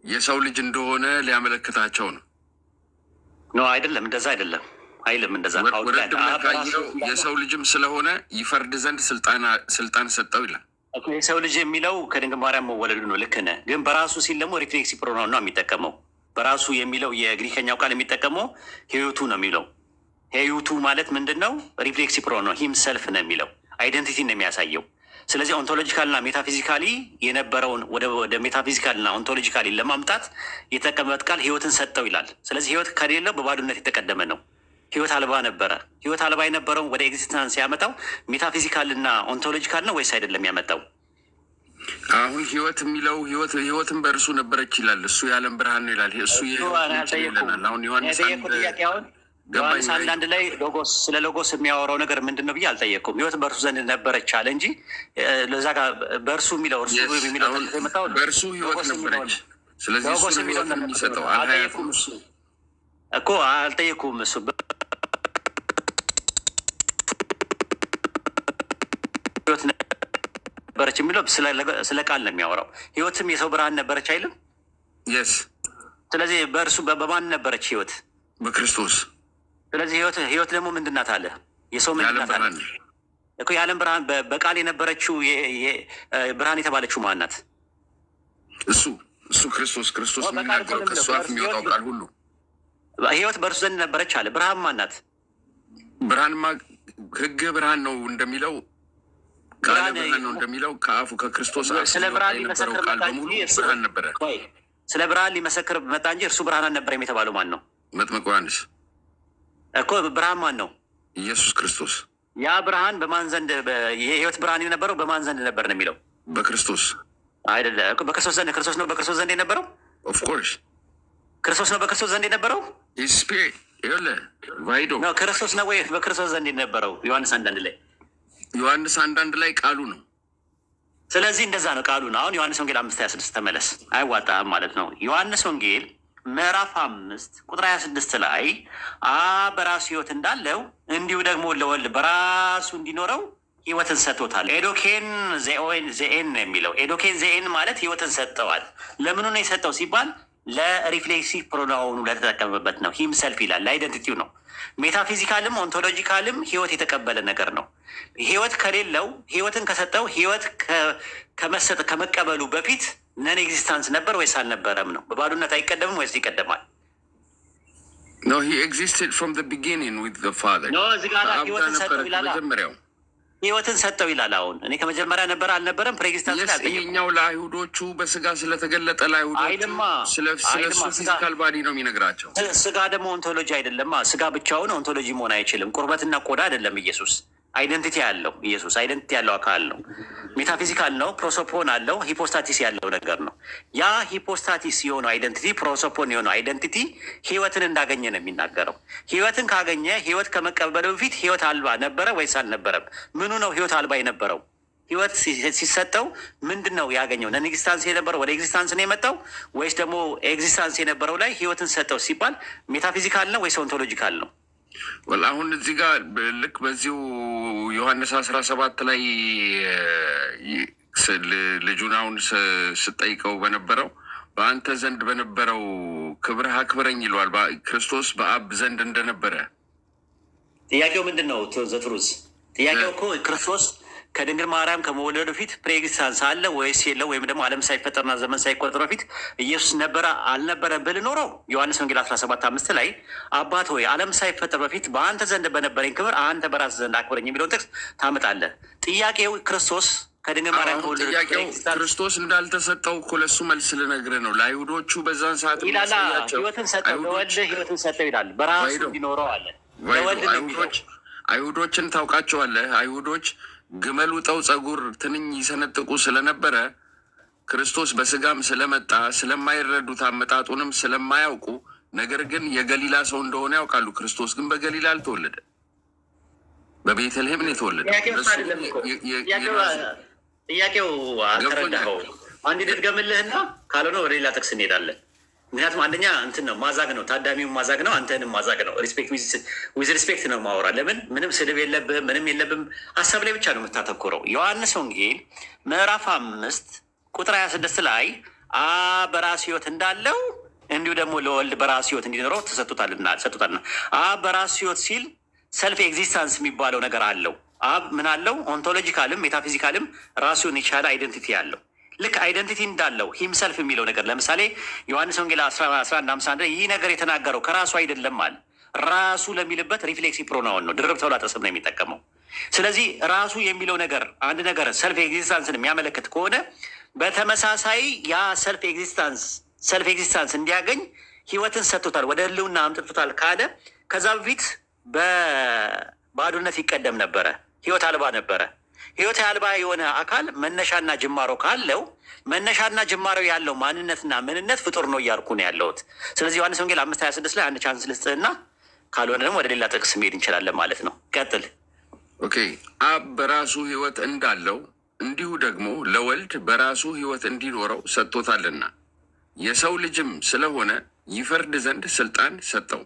የሰው ልጅ እንደሆነ ሊያመለክታቸው ነው። ኖ አይደለም፣ እንደዛ አይደለም አይልም። እንደዛ የሰው ልጅም ስለሆነ ይፈርድ ዘንድ ስልጣን ሰጠው ይላል። የሰው ልጅ የሚለው ከድንግል ማርያም መወለዱ ነው። ልክ ነህ። ግን በራሱ ሲል ደግሞ ሪፍሌክሲቭ ፕሮናውን ነው የሚጠቀመው። በራሱ የሚለው የግሪከኛው ቃል የሚጠቀመው ሄዩቱ ነው የሚለው። ሄዩቱ ማለት ምንድን ነው? ሪፍሌክሲቭ ፕሮናውን ሂም ሰልፍ ነው የሚለው። አይደንቲቲ ነው የሚያሳየው። ስለዚህ ኦንቶሎጂካልና ሜታፊዚካሊ የነበረውን ወደ ሜታፊዚካልና ኦንቶሎጂካሊ ለማምጣት የተጠቀመበት ቃል ህይወትን ሰጠው ይላል። ስለዚህ ህይወት ከሌለው በባዶነት የተቀደመ ነው። ህይወት አልባ ነበረ። ህይወት አልባ የነበረውን ወደ ኤግዚስተንስ ያመጣው ሜታፊዚካልና ኦንቶሎጂካል ነው ወይስ አይደለም ያመጣው? አሁን ህይወት የሚለው ህይወትን በእርሱ ነበረች ይላል። እሱ የዓለም ብርሃን ነው ይላል። እሱ ይለናል። አሁን ዮሐንስ አንዳንድ ላይ ሎጎስ ስለ ሎጎስ የሚያወራው ነገር ምንድን ነው ብዬ አልጠየቅኩም። ህይወት በእርሱ ዘንድ ነበረች አለ እንጂ ለዛ ጋር በእርሱ የሚለው እርሱ የሚለው በእርሱ ህይወት ነበረች። ስለዚህ እሱ ህይወት የሚሰጠው አልጠየኩም። እሱ እኮ አልጠየኩም። እሱ ህይወት ነበረች የሚለው ስለ ቃል ነው የሚያወራው። ህይወትም የሰው ብርሃን ነበረች አይልም? የስ ስለዚህ በእርሱ በማን ነበረች ህይወት? በክርስቶስ። ስለዚህ ህይወት ደግሞ ምንድናት አለ? የሰው ምንድናት አለ እኮ? የዓለም ብርሃን በቃል የነበረችው ብርሃን የተባለችው ማን ናት? እሱ ክርስቶስ የሚናገረው ከእሱ አፍ የሚወጣው ቃል ሁሉ ህይወት በእርሱ ዘንድ ነበረች አለ። ብርሃን ማን ናት? ብርሃንማ ህግ ብርሃን ነው እንደሚለው ቃል ብርሃን ነው እንደሚለው ከአፉ ከክርስቶስ ስለ ብርሃን ሊመሰክር መጣ እንጂ ብርሃን ነበረ። ስለ ብርሃን ሊመሰክር መጣ እንጂ እርሱ ብርሃን አልነበረም የተባለው ማን ነው? መጥምቁ ዮሐንስ እኮ። ብርሃን ማን ነው? ኢየሱስ ክርስቶስ። ያ ብርሃን በማን ዘንድ የህይወት ብርሃን የነበረው በማን ዘንድ ነበር ነው የሚለው? በክርስቶስ አይደለም። በክርስቶስ ዘንድ ክርስቶስ ነው በክርስቶስ ዘንድ የነበረው። ኦፍኮርስ ክርስቶስ ነው በክርስቶስ ዘንድ የነበረው። ስፒሪት ቫይዶ ነው ክርስቶስ ነው ወይ በክርስቶስ ዘንድ የነበረው? ዮሐንስ አንዳንድ ላይ ቃሉ ነው። ስለዚህ እንደዛ ነው ቃሉ ነው። አሁን ዮሐንስ ወንጌል 5:26 ተመለስ። አይዋጣም ማለት ነው። ዮሐንስ ወንጌል ምዕራፍ 5:26 ላይ በራሱ ህይወት እንዳለው እንዲሁ ደግሞ ለወልድ በራሱ እንዲኖረው ህይወትን ሰጥቶታል። ኤዶኬን ዜኤን ነው የሚለው። ኤዶኬን ዜኤን ማለት ህይወትን ሰጠዋል። ለምኑ ነው የሰጠው ሲባል ለሪፍሌክሲቭ ፕሮናውኑ ለተጠቀመበት ነው። ሂምሰልፍ ይላል። ለአይደንቲቲው ነው። ሜታፊዚካልም ኦንቶሎጂካልም ህይወት የተቀበለ ነገር ነው። ህይወት ከሌለው ህይወትን ከሰጠው ህይወት ከመቀበሉ በፊት ነን ኤግዚስታንስ ነበር ወይስ አልነበረም ነው? በባዶነት አይቀደምም ወይስ ይቀደማል? No, he existed from the beginning with the Father. No, እዚህ ጋር ህይወትን ሰጠው ይላል። ህይወትን ሰጠው ይላል። አሁን እኔ ከመጀመሪያ ነበር አልነበረም? ፕሬግዚስታንስ ላይ አልጠየቁም። ይሄኛው ለአይሁዶቹ በስጋ ስለተገለጠ ለአይሁዶቹ ስለሱ ፊዚካል ባዲ ነው የሚነግራቸው። ስጋ ደግሞ ኦንቶሎጂ አይደለማ። ስጋ ብቻውን ኦንቶሎጂ መሆን አይችልም። ቁርበትና ቆዳ አይደለም ኢየሱስ። አይደንቲቲ ያለው ኢየሱስ አይደንቲቲ ያለው አካል ነው። ሜታፊዚካል ነው። ፕሮሶፖን አለው። ሂፖስታቲስ ያለው ነገር ነው። ያ ሂፖስታቲስ የሆነው አይደንቲቲ፣ ፕሮሶፖን የሆነው አይደንቲቲ ህይወትን እንዳገኘ ነው የሚናገረው። ህይወትን ካገኘ ህይወት ከመቀበሉ በፊት ህይወት አልባ ነበረ ወይስ አልነበረም? ምኑ ነው ህይወት አልባ የነበረው? ህይወት ሲሰጠው ምንድን ነው ያገኘው? ነን ኤግዚስታንስ የነበረው ወደ ኤግዚስታንስ ነው የመጣው ወይስ ደግሞ ኤግዚስታንስ የነበረው ላይ ህይወትን ሰጠው ሲባል ሜታፊዚካል ነው ወይስ ኦንቶሎጂካል ነው? አሁን እዚህ ጋር ልክ በዚሁ ዮሐንስ 17 ላይ ልጁን አሁን ስጠይቀው በነበረው በአንተ ዘንድ በነበረው ክብርህ አክብረኝ ይለዋል። ክርስቶስ በአብ ዘንድ እንደነበረ ጥያቄው ምንድን ነው? ዘትሩዝ ጥያቄው እኮ ክርስቶስ ከድንግል ማርያም ከመወለዱ በፊት ፕሬኤግዚስታንስ አለ ወይስ የለው? ወይም ደግሞ ዓለም ሳይፈጠርና ዘመን ሳይቆጠር በፊት ኢየሱስ ነበረ አልነበረ ብል ኖሮ ዮሐንስ ወንጌል 17:5 ላይ አባት ሆይ ዓለም ሳይፈጠር በፊት በአንተ ዘንድ በነበረኝ ክብር አንተ በራስህ ዘንድ አክብረኝ የሚለውን ጥቅስ ታመጣለህ። ጥያቄው ክርስቶስ ከድንግል ማርያም ከወለዱ ክርስቶስ እንዳልተሰጠው እኮ ለሱ መልስ ልነግርህ ነው። ለአይሁዶቹ በዛን ሰዓት ይላል ህይወትን ሰጠው፣ ለወልድ ህይወትን ሰጠው ይላል። በራሱ እንዲኖረው አለ። አይሁዶችን ታውቃቸዋለህ። አይሁዶች ግመል ውጠው ጸጉር ትንኝ ይሰነጥቁ ስለነበረ ክርስቶስ በስጋም ስለመጣ ስለማይረዱት አመጣጡንም ስለማያውቁ፣ ነገር ግን የገሊላ ሰው እንደሆነ ያውቃሉ። ክርስቶስ ግን በገሊላ አልተወለደ፣ በቤተልሔም ነው የተወለደ። ጥያቄው አልተረዳኸው። አንድ ድገምልህና ካልሆነ ወደ ሌላ ጥቅስ እንሄዳለን። ምክንያቱም አንደኛ እንትን ነው ማዛግ ነው፣ ታዳሚውን ማዛግ ነው፣ አንተንም ማዛግ ነው። ዊዝ ሪስፔክት ነው ማወራ። ለምን ምንም ስድብ የለብህም፣ ምንም የለብም። ሀሳብ ላይ ብቻ ነው የምታተኩረው። ዮሐንስ ወንጌል ምዕራፍ 5:26 ላይ በራሱ ህይወት እንዳለው እንዲሁ ደግሞ ለወልድ በራሱ ህይወት እንዲኖረው ተሰጥቶታልና አብ በራሱ ህይወት ሲል ሰልፍ ኤግዚስታንስ የሚባለው ነገር አለው። አብ ምን አለው? ኦንቶሎጂካልም ሜታፊዚካልም ራሱን የቻለ አይደንቲቲ አለው። ልክ አይደንቲቲ እንዳለው ሂምሰልፍ የሚለው ነገር ለምሳሌ ዮሐንስ ወንጌል 11:51 ይህ ነገር የተናገረው ከራሱ አይደለም አለ። ራሱ ለሚልበት ሪፍሌክሲቭ ፕሮናውን ነው። ድርብ ተውላጠ ስም ነው የሚጠቀመው። ስለዚህ ራሱ የሚለው ነገር አንድ ነገር ሰልፍ ኤግዚስታንስን የሚያመለክት ከሆነ በተመሳሳይ ያ ሰልፍ ኤግዚስታንስ እንዲያገኝ ህይወትን ሰጥቶታል፣ ወደ ህልውና አምጥቶታል ካለ ከዛ በፊት በባዶነት ይቀደም ነበረ፣ ህይወት አልባ ነበረ። ህይወት አልባ የሆነ አካል መነሻና ጅማሮ ካለው መነሻና ጅማሮ ያለው ማንነትና ምንነት ፍጡር ነው እያልኩ ነው ያለሁት። ስለዚህ ዮሐንስ ወንጌል 5:26 ላይ አንድ ቻንስ ልስጥህና ካልሆነ ደግሞ ወደ ሌላ ጥቅስ መሄድ እንችላለን ማለት ነው። ቀጥል። ኦኬ። አብ በራሱ ህይወት እንዳለው እንዲሁ ደግሞ ለወልድ በራሱ ህይወት እንዲኖረው ሰጥቶታልና የሰው ልጅም ስለሆነ ይፈርድ ዘንድ ስልጣን ሰጠው።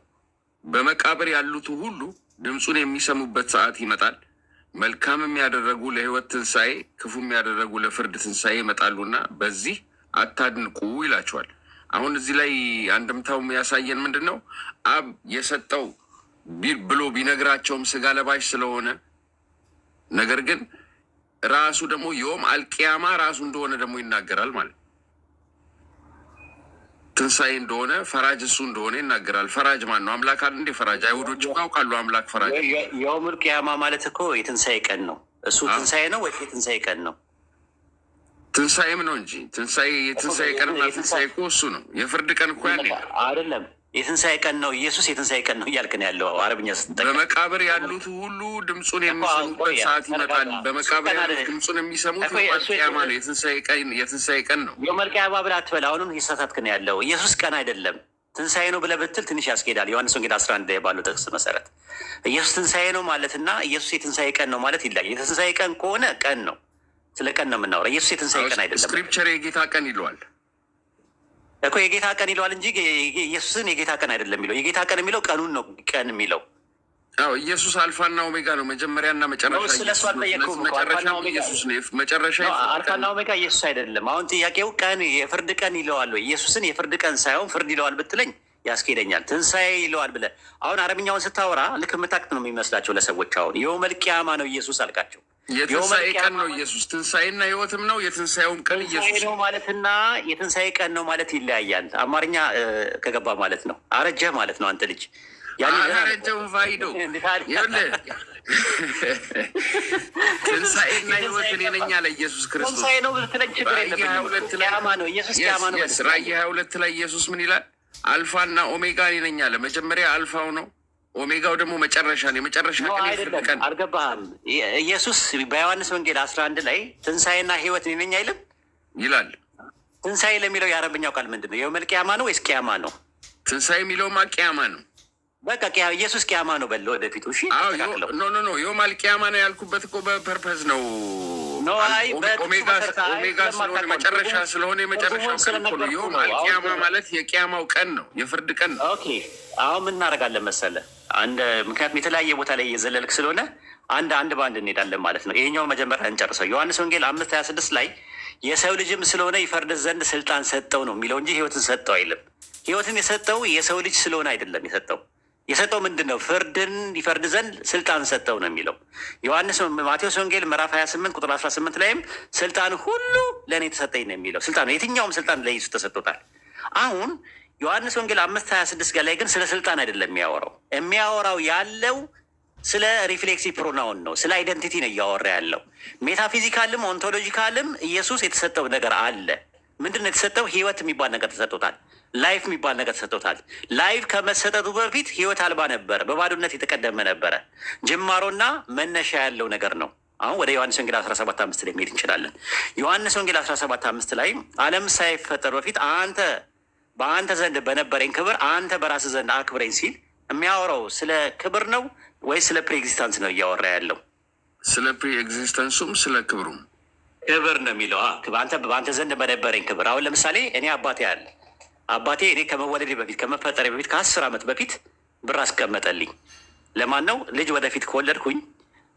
በመቃብር ያሉት ሁሉ ድምፁን የሚሰሙበት ሰዓት ይመጣል። መልካምም ያደረጉ ለህይወት ትንሣኤ፣ ክፉም ያደረጉ ለፍርድ ትንሣኤ ይመጣሉና በዚህ አታድንቁ ይላቸዋል። አሁን እዚህ ላይ አንድምታው የሚያሳየን ምንድን ነው? አብ የሰጠው ብሎ ቢነግራቸውም ስጋ ለባሽ ስለሆነ፣ ነገር ግን ራሱ ደግሞ ዮም አልቅያማ ራሱ እንደሆነ ደግሞ ይናገራል ማለት ትንሣኤ እንደሆነ ፈራጅ እሱ እንደሆነ ይናገራል። ፈራጅ ማን ነው? አምላክ አለ እንዴ? ፈራጅ አይሁዶች እኮ ያውቃሉ። አምላክ ፈራጅ የውሙል ቅያማ ማለት እኮ የትንሣኤ ቀን ነው። እሱ ትንሣኤ ነው ወይ የትንሣኤ ቀን ነው? ትንሣኤም ነው እንጂ የትንሣኤ ቀንና ትንሣኤ እኮ እሱ ነው። የፍርድ ቀን እኮ ያለ አይደለም። የትንሣኤ ቀን ነው ኢየሱስ የትንሣኤ ቀን ነው እያልክ ነው ያለው አረብኛ ስትጠቀም። በመቃብር ያሉት ሁሉ ድምፁን የሚሰሙበት ሰዓት ይመጣል። በመቃብር ያሉት ድምፁን የሚሰሙት ቅያማ ነው። የትንሣኤ ቀን ነው። የውሙል ቂያማ ብለህ አትበል። አሁንም እየተሳሳትክ ነው ያለው። ኢየሱስ ቀን አይደለም ትንሣኤ ነው ብለህ ብትል ትንሽ ያስኬዳል። ዮሐንስ ወንጌል 11 ባለው ጥቅስ መሰረት ኢየሱስ ትንሣኤ ነው ማለትና ኢየሱስ የትንሣኤ ቀን ነው ማለት ይለያል። የትንሣኤ ቀን ከሆነ ቀን ነው፣ ስለ ቀን ነው የምናወራው። ኢየሱስ የትንሣኤ ቀን አይደለም። ስክሪፕቸር የጌታ ቀን ይለዋል እኮ የጌታ ቀን ይለዋል እንጂ ኢየሱስን የጌታ ቀን አይደለም የሚለው። የጌታ ቀን የሚለው ቀኑን ነው ቀን የሚለው። አዎ ኢየሱስ አልፋና ኦሜጋ ነው፣ መጀመሪያና መጨረሻ። ስለሱ አልጠየቅኩም። መጨረሻ አልፋና ኦሜጋ ኢየሱስ አይደለም። አሁን ጥያቄው ቀን የፍርድ ቀን ይለዋል ወይ? ኢየሱስን የፍርድ ቀን ሳይሆን ፍርድ ይለዋል ብትለኝ ያስኬደኛል። ትንሣኤ ይለዋል ብለህ አሁን አረብኛውን ስታወራ ልክ የምታውቅ ነው የሚመስላቸው ለሰዎች። አሁን የውሙል ቂያማ ነው ኢየሱስ አልካቸው። የትንሣኤ ቀን ነው ኢየሱስ። ትንሣኤና ህይወትም ነው። የትንሣኤውን ቀን ኢየሱስ ነው ማለትና የትንሣኤ ቀን ነው ማለት ይለያያል። አማርኛ ከገባ ማለት ነው። አረጀህ ማለት ነው አንተ ልጅ። አረጀው ፋይዶ ትንሣኤና ህይወት እኔ ነኝ አለ ኢየሱስ ክርስቶስ። ትንሣኤ ነው ብትለኝ ችግር የለብኝም። ቂያማ ነው ኢየሱስ። ቂያማ ነው። ራእይ 22 ላይ ኢየሱስ ምን ይላል? አልፋና ኦሜጋ እኔ ነኝ አለ። መጀመሪያ አልፋው ነው፣ ኦሜጋው ደግሞ መጨረሻ ነው። የመጨረሻ ቀን አልገባህም? ኢየሱስ በዮሐንስ ወንጌል 11 ላይ ትንሣኤና ህይወት እኔ ነኝ አይልም ይላል። ትንሣኤ ለሚለው የአረብኛው ቃል ምንድን ነው? የውሙል ቂያማ ነው ወይስ ቂያማ ነው? ትንሣኤ የሚለውማ ቂያማ ነው። በቃ ኢየሱስ ቂያማ ነው በለ ወደፊቱ። እሺ ኖ የውሙል ቂያማ ነው ያልኩበት እኮ በፐርፐዝ ነው። ኦሜጋ ስለሆነ መጨረሻ ስለሆነ የመጨረሻው ቀን እኮ ነው። የውሙል ቂያማ ማለት የቂያማው ቀን ነው፣ የፍርድ ቀን ነው። ኦኬ አሁን ምን እናደርጋለን መሰለህ? ምክንያቱም የተለያየ ቦታ ላይ እየዘለልክ ስለሆነ አንድ በአንድ እንሄዳለን ማለት ነው። ይሄኛው መጀመሪያ እንጨርሰው። ዮሐንስ ወንጌል 5:26 ላይ የሰው ልጅም ስለሆነ ይፈርድ ዘንድ ስልጣን ሰጠው ነው የሚለው እንጂ ህይወትን ሰጠው አይልም። ህይወትን የሰጠው የሰው ልጅ ስለሆነ አይደለም። የሰጠው ምንድን ነው? ፍርድን ይፈርድ ዘንድ ስልጣን ሰጠው ነው የሚለው። ማቴዎስ ወንጌል ምዕራፍ 28 ቁጥር 18 ላይም ስልጣን ሁሉ ለእኔ ተሰጠኝ ነው የሚለው። ስልጣን የትኛውም ስልጣን ለኢየሱስ ተሰጥቶታል። አሁን ዮሐንስ ወንጌል 5:26 ላይ ግን ስለ ስልጣን አይደለም የሚያወራው ያለው ስለ ሪፍሌክሲቭ ፕሮናውን ነው፣ ስለ አይደንቲቲ ነው እያወራ ያለው። ሜታፊዚካልም ኦንቶሎጂካልም ኢየሱስ የተሰጠው ነገር አለ። ምንድን ነው የተሰጠው? ህይወት የሚባል ነገር ተሰጥቶታል። ላይፍ የሚባል ነገር ተሰጥቶታል። ላይፍ ከመሰጠቱ በፊት ህይወት አልባ ነበረ፣ በባዶነት የተቀደመ ነበረ። ጅማሮና መነሻ ያለው ነገር ነው። አሁን ወደ ዮሐንስ ወንጌል 17:5 ላይ መሄድ እንችላለን። ዮሐንስ ወንጌል 17:5 ላይ ዓለም ሳይፈጠር በፊት በአንተ ዘንድ በነበረኝ ክብር አንተ በራስህ ዘንድ አክብረኝ ሲል የሚያወራው ስለ ክብር ነው ወይ ስለ ፕሪ ኤግዚስተንስ ነው እያወራ ያለው? ስለ ፕሪ ኤግዚስተንሱም ስለ ክብሩም ክብር ነው የሚለው። በአንተ ዘንድ በነበረኝ ክብር። አሁን ለምሳሌ እኔ አባቴ እኔ ከመወለዴ በፊት ከመፈጠሬ በፊት ከ10 ዓመት በፊት ብር አስቀመጠልኝ። ለማን ነው? ልጅ ወደፊት ከወለድኩኝ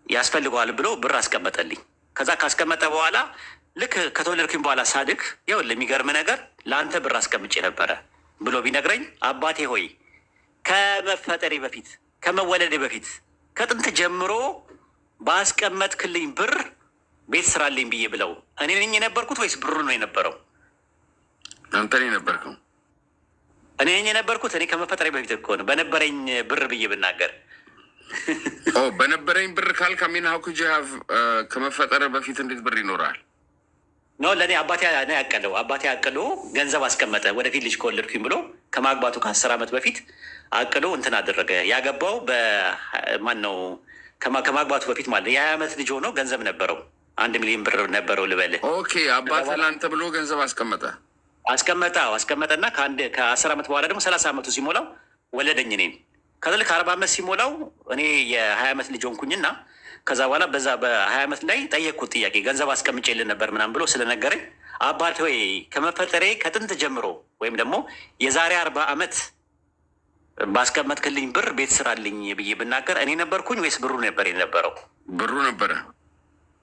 ያስፈልገዋል ብሎ ብር አስቀመጠልኝ። ከዛ ካስቀመጠ በኋላ ልክ ከተወለድኩኝ በኋላ ሳድግ ይኸውልህ የሚገርም ነገር ለአንተ ብር አስቀምጬ ነበረ ብሎ ቢነግረኝ አባቴ ሆይ ከመፈጠሬ በፊት ከመወለዴ በፊት ከጥንት ጀምሮ ባስቀመጥክልኝ ብር ቤት ስራልኝ ብዬ ብለው እኔ ነኝ የነበርኩት ወይስ ብሩ ነው የነበረው? አንተ ነኝ የነበርከው። እኔ ነኝ የነበርኩት። እኔ ከመፈጠሬ በፊት እኮ ነው በነበረኝ ብር ብዬ ብናገር በነበረኝ ብር ካልክ አሚን ሀው ኩድ ዩ ሃቭ ከመፈጠረ በፊት እንዴት ብር ይኖራል? ኖ ለእኔ አባቴ ነው ያቀደው። አባቴ አቅዶ ገንዘብ አስቀመጠ። ወደፊት ልጅ ከወለድኩኝ ብሎ ከማግባቱ ከ10 ዓመት በፊት አቅዶ እንትን አደረገ። ያገባው በማን ነው? ከማግባቱ በፊት ማለት የ20 ዓመት ልጅ ሆኖ ገንዘብ ነበረው 1 ሚሊዮን ብር ነበረው ልበልህ። ኦኬ አባቴ ላንተ ብሎ ገንዘብ አስቀመጠና ከ10 ዓመት በኋላ ደግሞ 30 ዓመቱ ሲሞላው ወለደኝ እኔን። ከዛ ልክ 40 ዓመት ሲሞላው እኔ የ20 ዓመት ልጅ ሆንኩኝና ከዛ በኋላ በዛ በ20 ዓመት ላይ ጠየቅኩት ጥያቄ ገንዘብ አስቀምጬልን ነበር ምናምን ብሎ ስለነገረኝ አባት ሆይ ከመፈጠሬ ከጥንት ጀምሮ ወይም ደግሞ የዛሬ 40 ዓመት ባስቀመጥክልኝ ብር ቤት ስራልኝ ብዬ ብናገር እኔ ነበርኩኝ ወይስ ብሩ ነበር የነበረው? ብሩ ነበረ።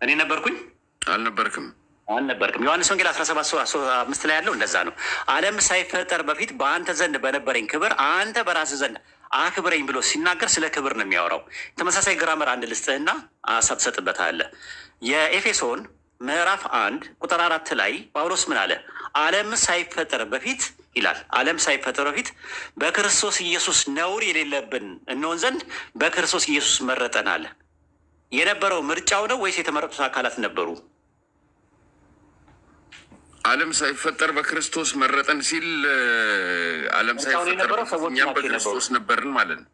እኔ ነበርኩኝ? አልነበርክም። ዮሐንስ ወንጌል 17:5 ላይ ያለው እንደዛ ነው። ዓለም ሳይፈጠር በፊት በአንተ ዘንድ በነበረኝ ክብር አንተ በራስህ ዘንድ አክብረኝ ብሎ ሲናገር ስለ ክብር ነው የሚያወራው። ተመሳሳይ ግራመር አንድ ልስጥህና ሀሳብ ትሰጥበታለህ። የኤፌሶን ምዕራፍ 1:4 ላይ ጳውሎስ ምን አለ? ዓለም ሳይፈጠር በፊት ይላል። ዓለም ሳይፈጠር በፊት በክርስቶስ ኢየሱስ ነውር የሌለብን እንሆን ዘንድ በክርስቶስ ኢየሱስ መረጠን አለ። የነበረው ምርጫው ነው ወይስ የተመረጡት አካላት ነበሩ? ዓለም ሳይፈጠር በክርስቶስ መረጠን ሲል ዓለም ሳይፈጠር እኛም በክርስቶስ ነበርን ማለት ነው።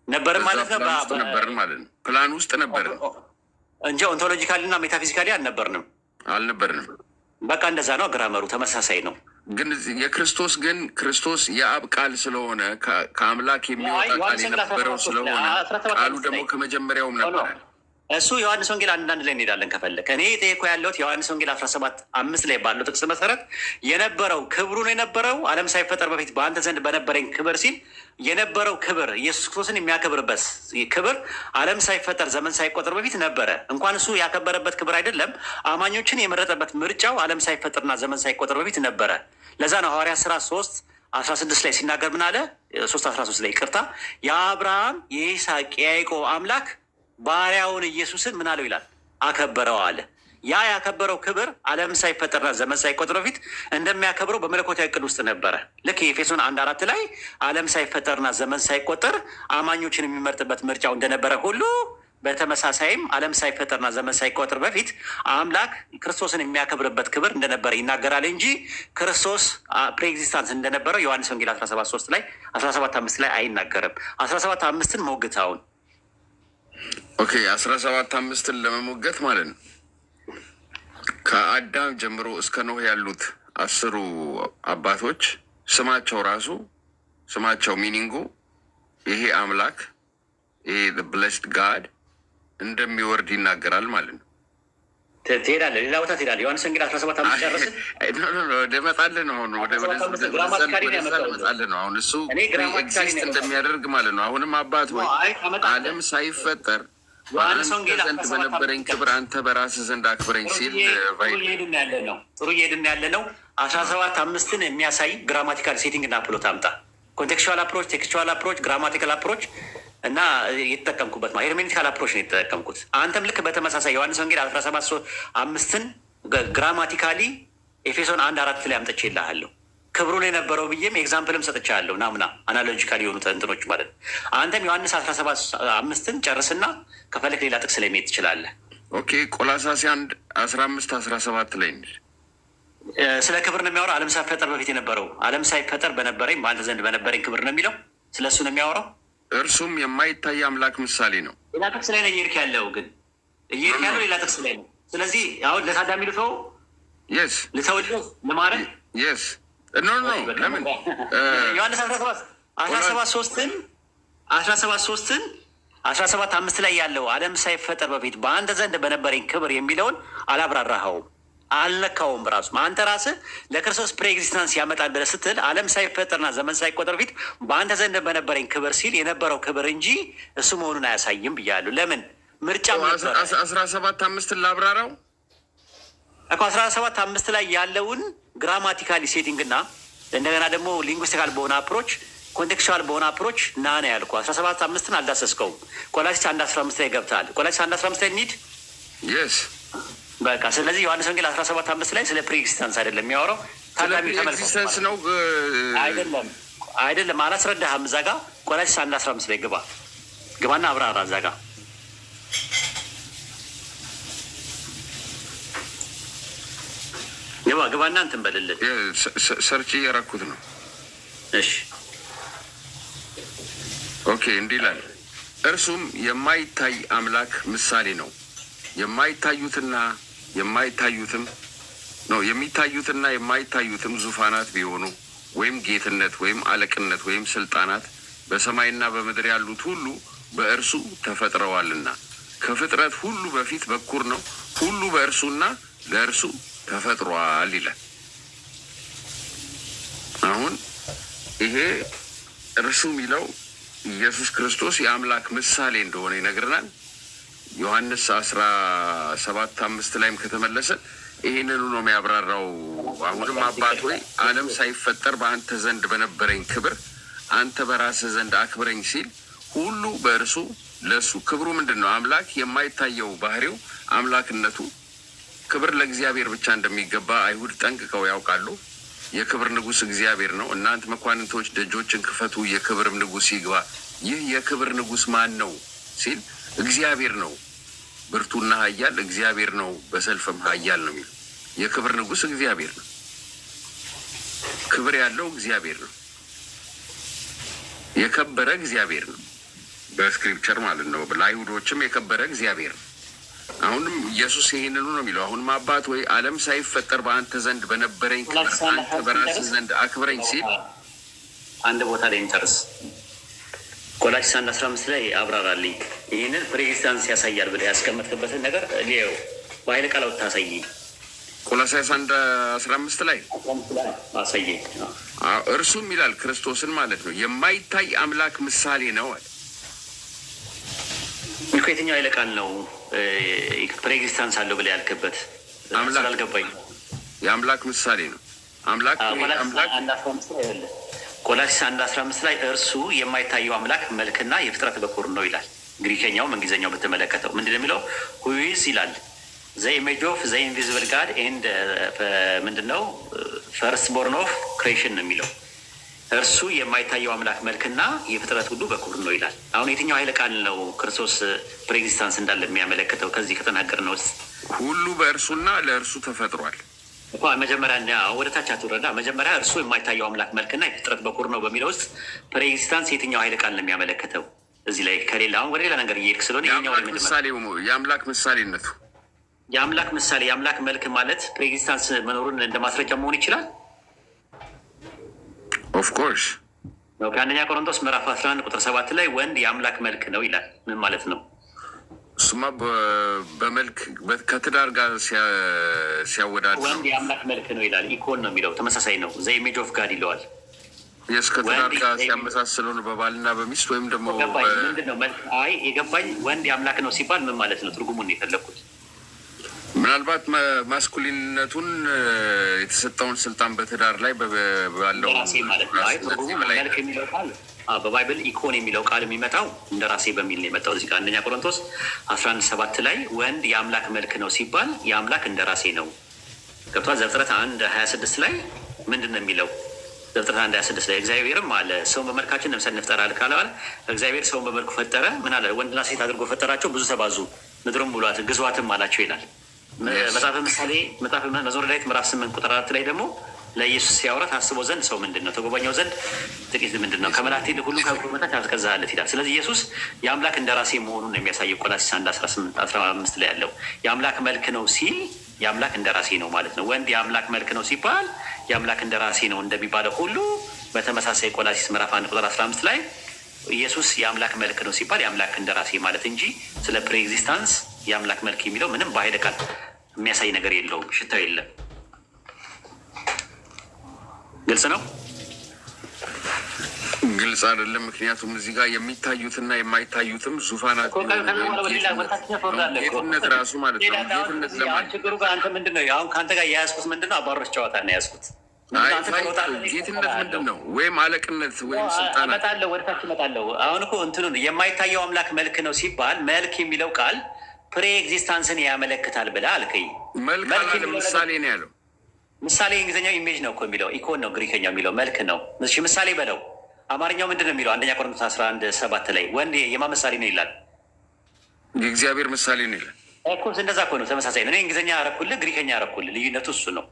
ነበርን ማለት ነው። ነበርን ማለት ነው። ፕላን ውስጥ ነበርን እንጂ ኦንቶሎጂካሊ እና ሜታፊዚካሊ አልነበርንም። በቃ እንደዛ ነው። ግራመሩ ተመሳሳይ ነው። ግን ክርስቶስ የአብ ቃል ስለሆነ ከአምላክ የሚወጣ ቃል የነበረው ስለሆነ ቃሉ ደግሞ ከመጀመሪያውም ነበራል። እሱ ዮሐንስ ወንጌል 1:1 ላይ እንሄዳለን ከፈለክ። እኔ ጠየኩ ያለሁት ዮሐንስ ወንጌል 17:5 ላይ ባለው ጥቅስ መሰረት የነበረው ክብሩ ነው የነበረው ዓለም ሳይፈጠር በፊት በአንተ ዘንድ በነበረኝ ክብር ሲል የነበረው ክብር ኢየሱስ ክርስቶስን የሚያከብርበት ክብር ዓለም ሳይፈጠር ዘመን ሳይቆጥር በፊት ነበረ። እንኳን እሱ ያከበረበት ክብር አይደለም፣ አማኞችን የመረጠበት ምርጫው ዓለም ሳይፈጠርና ዘመን ሳይቆጥር በፊት ነበረ። ለዛ ነው ሐዋርያት ሥራ 3:16 ላይ ሲናገር ምን አለ? 3:13 ላይ ይቅርታ፣ የአብርሃም የይስሐቅ የያዕቆብ አምላክ ባሪያውን ኢየሱስን ምን አለው ይላል? አከበረው አለ። ያ ያከበረው ክብር ዓለም ሳይፈጠርና ዘመን ሳይቆጥር በፊት እንደሚያከብረው በመለኮታዊ ዕቅድ ውስጥ ነበረ። ልክ የኤፌሶን 1:4 ላይ ዓለም ሳይፈጠርና ዘመን ሳይቆጠር አማኞችን የሚመርጥበት ምርጫው እንደነበረ ሁሉ በተመሳሳይም ዓለም ሳይፈጠርና ዘመን ሳይቆጥር በፊት አምላክ ክርስቶስን የሚያከብርበት ክብር እንደነበረ ይናገራል እንጂ ክርስቶስ ፕሬኤግዚስታንስ እንደነበረው ዮሐንስ ወንጌል 17:3 ላይ 17:5 ላይ አይናገርም። 17:5ን ሞግታውን 17:5ን ለመሞገት ማለት ነው። ከአዳም ጀምሮ እስከ ኖህ ያሉት 10 አባቶች ስማቸው ሚኒንጉ ይሄ አምላክ ይሄ ብለስድ ጋድ እንደሚወርድ ይናገራል ማለት ነው። ትሄዳለህ፣ ሌላ ቦታ ትሄዳለህ። ዮሐንስ ወንጌል 17:5 ጨርስን መጣልህ ነው። አሁን መጣልህ ነው። አሁን እሱ ኤግዚስት እንደሚያደርግ ማለት ነው። አሁንም አባት ወይ ዓለም ሳይፈጠር ዘንድ በነበረኝ ክብር አንተ በራስህ ዘንድ አክብረኝ ሲል ጥሩ እየሄድን ያለ ነው። 17:5ን የሚያሳይ ግራማቲካል ሴቲንግ እና አፕሎት አምጣ። ኮንቴክስቹዋል አፕሮች፣ ቴክስቹዋል አፕሮች፣ ግራማቲካል አፕሮች እና የተጠቀምኩበት ሄርሜኔቲካል አፕሮች ነው የተጠቀምኩት። አንተም ልክ በተመሳሳይ ዮሐንስ ወንጌል 17:5ን ግራማቲካሊ ኤፌሶን 1:4 ላይ አምጥቼ ይልሃለሁ። ክብሩን የነበረው ብዬም ኤግዛምፕልም ሰጥቻለሁ። ናምና አናሎጂካሊ የሆኑ እንትኖች ማለት ነው። አንተም ዮሐንስ 17:5ን ጨርስና ከፈለክ ሌላ ጥቅስ ላይ መሄድ ትችላለህ። ቆላስይስ 1:15-17 ላይ ስለ ክብር ነው የሚያወራው። ዓለም ሳይፈጠር በፊት የነበረው ዓለም ሳይፈጠር በነበረኝ በአንተ ዘንድ በነበረኝ ክብር ነው የሚለው። ስለ እሱ ነው የሚያወራው። እርሱም የማይታይ አምላክ ምሳሌ ነው። ሌላ ጥቅስ ላይ ነው እየሄድክ ያለው፣ ግን እየሄድክ ያለው ሌላ ጥቅስ ላይ ነው። ስለዚህ አሁን ለታዳሚ ልተው ልተውልህ ለማድረግ ለምን ዮሐንስ 17:5 ላይ ያለው ዓለም ሳይፈጠር በፊት በአንተ ዘንድ በነበረኝ ክብር የሚለውን አላብራራኸውም፣ አልነካውም። ራሱ አንተ ራስህ ለክርስቶስ ፕሬኤግዚስተንስ ያመጣል ብለህ ስትል ዓለም ሳይፈጠርና ዘመን ሳይቆጠር በፊት በአንተ ዘንድ በነበረኝ ክብር ሲል የነበረው ክብር እንጂ እሱ መሆኑን አያሳይም ብያለሁ። ለምን ምርጫ 17:5 ላብራራው እኮ 17:5 ላይ ያለውን ግራማቲካሊ ሴቲንግ እና እንደገና ደግሞ ሊንጉስቲካል በሆነ አፕሮች ኮንቴክስቹዋል በሆነ አፕሮች ና ነው ያልኩ። 17:5ን አልዳሰስከውም። ቆላስይስ 1:15 ላይ ገብተሃል። ቆላስይስ 1:15 ላይ እንሂድ። በቃ ስለዚህ ዮሐንስ ወንጌል 17:5 ላይ ስለ ፕሪኤግዚስተንስ አይደለም የሚያወራው። ታዳሚ ተመልከት ነው አይደለም አላስረዳህም። እዛ ጋ ቆላስይስ 1:15 ላይ ግባ። ግባና አብራራ እዛ ጋ ግባና እንትን በልልን። ሰርች እያረኩት ነው። እሺ ኦኬ። እንዲህ ይላል፣ እርሱም የማይታይ አምላክ ምሳሌ ነው። የሚታዩትና የማይታዩትም ዙፋናት ቢሆኑ ወይም ጌትነት ወይም አለቅነት ወይም ስልጣናት በሰማይና በምድር ያሉት ሁሉ በእርሱ ተፈጥረዋልና ከፍጥረት ሁሉ በፊት በኩር ነው። ሁሉ በእርሱና ለእርሱ ተፈጥሯል ይላል። አሁን ይሄ እርሱ የሚለው ኢየሱስ ክርስቶስ የአምላክ ምሳሌ እንደሆነ ይነግረናል። ዮሐንስ 17:5 ላይም ከተመለሰ ይህንኑ ነው የሚያብራራው። አሁንም አባት ሆይ ዓለም ሳይፈጠር በአንተ ዘንድ በነበረኝ ክብር አንተ በራስህ ዘንድ አክብረኝ ሲል ሁሉ በእርሱ ለሱ ክብሩ ምንድን ነው? አምላክ የማይታየው ባህሪው አምላክነቱ ክብር ለእግዚአብሔር ብቻ እንደሚገባ አይሁድ ጠንቅቀው ያውቃሉ። የክብር ንጉሥ እግዚአብሔር ነው። እናንተ መኳንንቶች ደጆችን ክፈቱ፣ የክብርም ንጉሥ ይግባ። ይህ የክብር ንጉሥ ማን ነው ሲል እግዚአብሔር ነው። ብርቱና ኃያል እግዚአብሔር ነው፣ በሰልፍም ኃያል ነው የሚለው የክብር ንጉሥ እግዚአብሔር ነው። ክብር ያለው እግዚአብሔር ነው። የከበረ እግዚአብሔር ነው በስክሪፕቸር ማለት ነው። ለአይሁዶችም የከበረ እግዚአብሔር ነው። አሁንም ኢየሱስ ይሄንኑ ነው የሚለው። አሁንም አባት ወይ ዓለም ሳይፈጠር በአንተ ዘንድ በነበረኝ ክብር አንተ በራስህ ዘንድ አክብረኝ ሲል አንድ ቦታ ላይ እንጨርስ። ቆላስይስ 1:15 ላይ አብራራልኝ። ይህንን ፕሬኤግዚስታንስ ያሳያል ብለህ ያስቀመጥክበትን ነገር ሊየው በኃይለ ቃል ታሳይ። ቆላስይስ 1:15 ላይ አሳይ። እርሱም ይላል ክርስቶስን ማለት ነው የማይታይ አምላክ ምሳሌ ነው አለ። የትኛው ኃይለ ቃል ነው ፕሬኤግዚስታንስ አለው ብለህ ያልክበት? አምላክ አልገባኝ። የአምላክ ምሳሌ ነው። አምላክ ቆላስይስ 1:15 ላይ እርሱ የማይታየው አምላክ መልክና የፍጥረት በኩር ነው ይላል። ግሪከኛው እንግሊዝኛው ብትመለከተው ምንድን ነው የሚለው? ሁይዝ ይላል ዘ ኢሜጅ ኦፍ ዘ ኢንቪዚብል ጋድ ኤንድ ምንድን ነው ፈርስት ቦርን ኦፍ ክሬሽን ነው የሚለው። እርሱ የማይታየው አምላክ መልክና የፍጥረት ሁሉ በኩር ነው ይላል። አሁን የትኛው ኃይለ ቃል ነው ክርስቶስ ፕሬኤግዚስታንስ እንዳለ የሚያመለክተው? ከዚህ ከተናገርነው ውስጥ ሁሉ በእርሱና ለእርሱ ተፈጥሯል። መጀመሪያ ወደ ታች አትውረዳ። መጀመሪያ እርሱ የማይታየው አምላክ መልክና የፍጥረት በኩር ነው በሚለው ውስጥ ፕሬኤግዚስታንስ የትኛው ኃይለ ቃል ነው የሚያመለክተው? እዚህ ላይ ከሌላ አሁን ወደ ሌላ ነገር እየሄድክ ስለሆነ የአምላክ ምሳሌነቱ የአምላክ ምሳሌ የአምላክ መልክ ማለት ፕሬኤግዚስታንስ መኖሩን እንደ ማስረጃ መሆን ይችላል። ኦፍኮርስ ከአንደኛ ቆሮንቶስ ምዕራፍ 11:7 ላይ ወንድ የአምላክ መልክ ነው ይላል። ምን ማለት ነው? እሱማ በመልክ ከትዳር ጋር ሲያወዳድ ወንድ የአምላክ መልክ ነው ይላል። ኢኮን ነው የሚለው ተመሳሳይ ነው። ዘ ኢሜጅ ኦፍ ጋድ ይለዋል። የስ ከትዳር ጋር ሲያመሳስለው ነው በባልና በሚስት ወይም ደግሞ ምንድን ነው መልክ? አይ የገባኝ ወንድ የአምላክ ነው ሲባል ምን ማለት ነው? ትርጉሙን ነው የፈለግኩት። ምናልባት ማስኩሊንነቱን የተሰጠውን ስልጣን በትዳር ላይ ባለው መልክ የሚለው ቃል በባይብል ኢኮን የሚለው ቃል የሚመጣው እንደ ራሴ በሚል ነው የመጣው። እዚህ አንደኛ ቆሮንቶስ 11:7 ላይ ወንድ የአምላክ መልክ ነው ሲባል የአምላክ እንደ ራሴ ነው ገብቷል። ዘፍጥረት 1:26 ላይ ምንድን ነው የሚለው? ዘፍጥረት 1:26 ላይ እግዚአብሔርም አለ ሰውን በመልካችን ለምሳሌ እንፍጠር ካለ እግዚአብሔር ሰውን በመልኩ ፈጠረ። ምን አለ? ወንድና ሴት አድርጎ ፈጠራቸው፣ ብዙ ተባዙ፣ ምድሩም ሙሏት፣ ግዟትም አላቸው ይላል። መጽሐፈ ምሳሌ መዝሙረ ዳዊት ምዕራፍ 8:4 ላይ ደግሞ ለኢየሱስ ሲያወራ ታስበው ዘንድ ሰው ምንድን ነው? ተጎበኛው ዘንድ ጥቂት ምንድን ነው? ከመላእክት ይልቅ ሁሉ ከበታች አስገዛለት ይላል። ስለዚህ ኢየሱስ የአምላክ እንደራሴ መሆኑን ነው የሚያሳየው። ቆላስይስ 1:15 ላይ ያለው የአምላክ መልክ ነው ሲል የአምላክ እንደራሴ ነው ማለት ነው። ወንድ የአምላክ መልክ ነው ሲባል የአምላክ እንደራሴ ነው እንደሚባለው ሁሉ በተመሳሳይ ቆላስይስ ምዕራፍ 1:15 ላይ ኢየሱስ የአምላክ መልክ ነው ሲባል የአምላክ እንደራሴ ማለት እንጂ ስለ ፕሬኤግዚስታንስ የአምላክ መልክ የሚለው ምንም በኃይለ ቃል የሚያሳይ ነገር የለውም። ሽታው የለም። ግልጽ ነው? ግልጽ አይደለም። ምክንያቱም እዚህ ጋር የሚታዩትና የማይታዩትም ዙፋናት ጌትነት ራሱ ማለት ነው። ጌትነት ችግሩ ጋር አንተ ምንድን ነው አሁን ከአንተ ጋር የያዝኩት ምንድን ነው? አባሮች ጨዋታ ነው የያዝኩት። ጌትነት ምንድን ነው? ወይም አለቅነት ወይም ስልጣን። እመጣለሁ፣ ወደ ታች እመጣለሁ። አሁን እኮ እንትኑን የማይታየው አምላክ መልክ ነው ሲባል መልክ የሚለው ቃል ፕሬኤግዚስታንስን ያመለክታል ብለህ አልከኝ። መልክ ምሳሌ ነው ያለው። ምሳሌ የእንግሊዝኛው ኢሜጅ ነው እኮ የሚለው ኢኮን ነው ግሪከኛው የሚለው መልክ ነው። እሺ ምሳሌ በለው። አማርኛው ምንድን ነው የሚለው? አንደኛ ቆሮንቶስ 11:7 ላይ ወንድ የማን ምሳሌ ነው ይላል? የእግዚአብሔር ምሳሌ ነው ይላል እኮ። እንደዛ እኮ ነው፣ ተመሳሳይ ነው። እኔ እንግሊዝኛ አረኩልህ፣ ግሪከኛ አረኩልህ። ልዩነቱ እሱ ነው።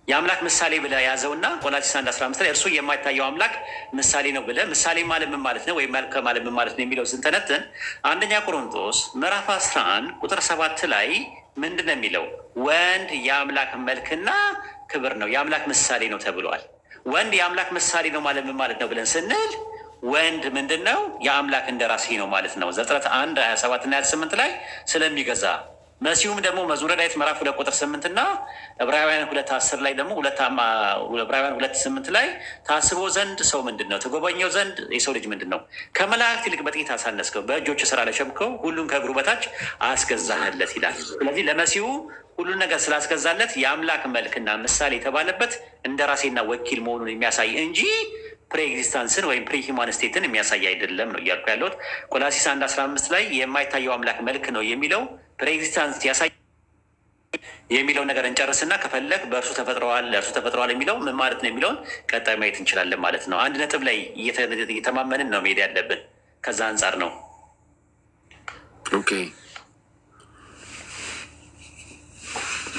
የአምላክ ምሳሌ ብለህ ያዘውና ቆላስይስ 1:15 ላይ እርሱ የማይታየው አምላክ ምሳሌ ነው ብለህ ምሳሌ ማለት ምን ማለት ነው ወይም መልክ ማለት ምን ማለት ነው የሚለው ስንተነትን አንደኛ ቆሮንቶስ ምዕራፍ 11 ቁጥር 7 ላይ ምንድን ነው የሚለው? ወንድ የአምላክ መልክና ክብር ነው፣ የአምላክ ምሳሌ ነው ተብሏል። ወንድ የአምላክ ምሳሌ ነው ማለት ምን ማለት ነው ብለን ስንል ወንድ ምንድን ነው? የአምላክ እንደራሴ ነው ማለት ነው። ዘፍጥረት 1:27 እና 28 ላይ ስለሚገዛ መሲሁም ደግሞ መዝሙረ ዳዊት ምዕራፍ 2 ቁጥር 8 እና ዕብራውያን 2:10 ላይ ደግሞ ዕብራውያን 2:8 ላይ ታስቦ ዘንድ ሰው ምንድን ነው? ተጎበኘው ዘንድ የሰው ልጅ ምንድን ነው? ከመላእክት ይልቅ በጥቂት አሳነስከው፣ በእጆች ስራ ለሸምከው፣ ሁሉን ከእግሩ በታች አስገዛህለት ይላል። ስለዚህ ለመሲሁ ሁሉን ነገር ስላስገዛለት የአምላክ መልክና ምሳሌ የተባለበት እንደ ራሴና ወኪል መሆኑን የሚያሳይ እንጂ ፕሬኤግዚስታንስን ወይም ፕሪሂማን ስቴትን የሚያሳይ አይደለም ነው እያልኩ ያለሁት። ቆላስይስ 1:15 ላይ የማይታየው አምላክ መልክ ነው የሚለው ፕሬኤግዚስታንስ ያሳይ የሚለው ነገር እንጨርስና ከፈለግ በእርሱ ተፈጥረዋል ለእርሱ ተፈጥረዋል የሚለው ምን ማለት ነው የሚለውን ቀጣይ ማየት እንችላለን ማለት ነው። አንድ ነጥብ ላይ እየተማመንን ነው መሄድ ያለብን። ከዛ አንጻር ነው። ኦኬ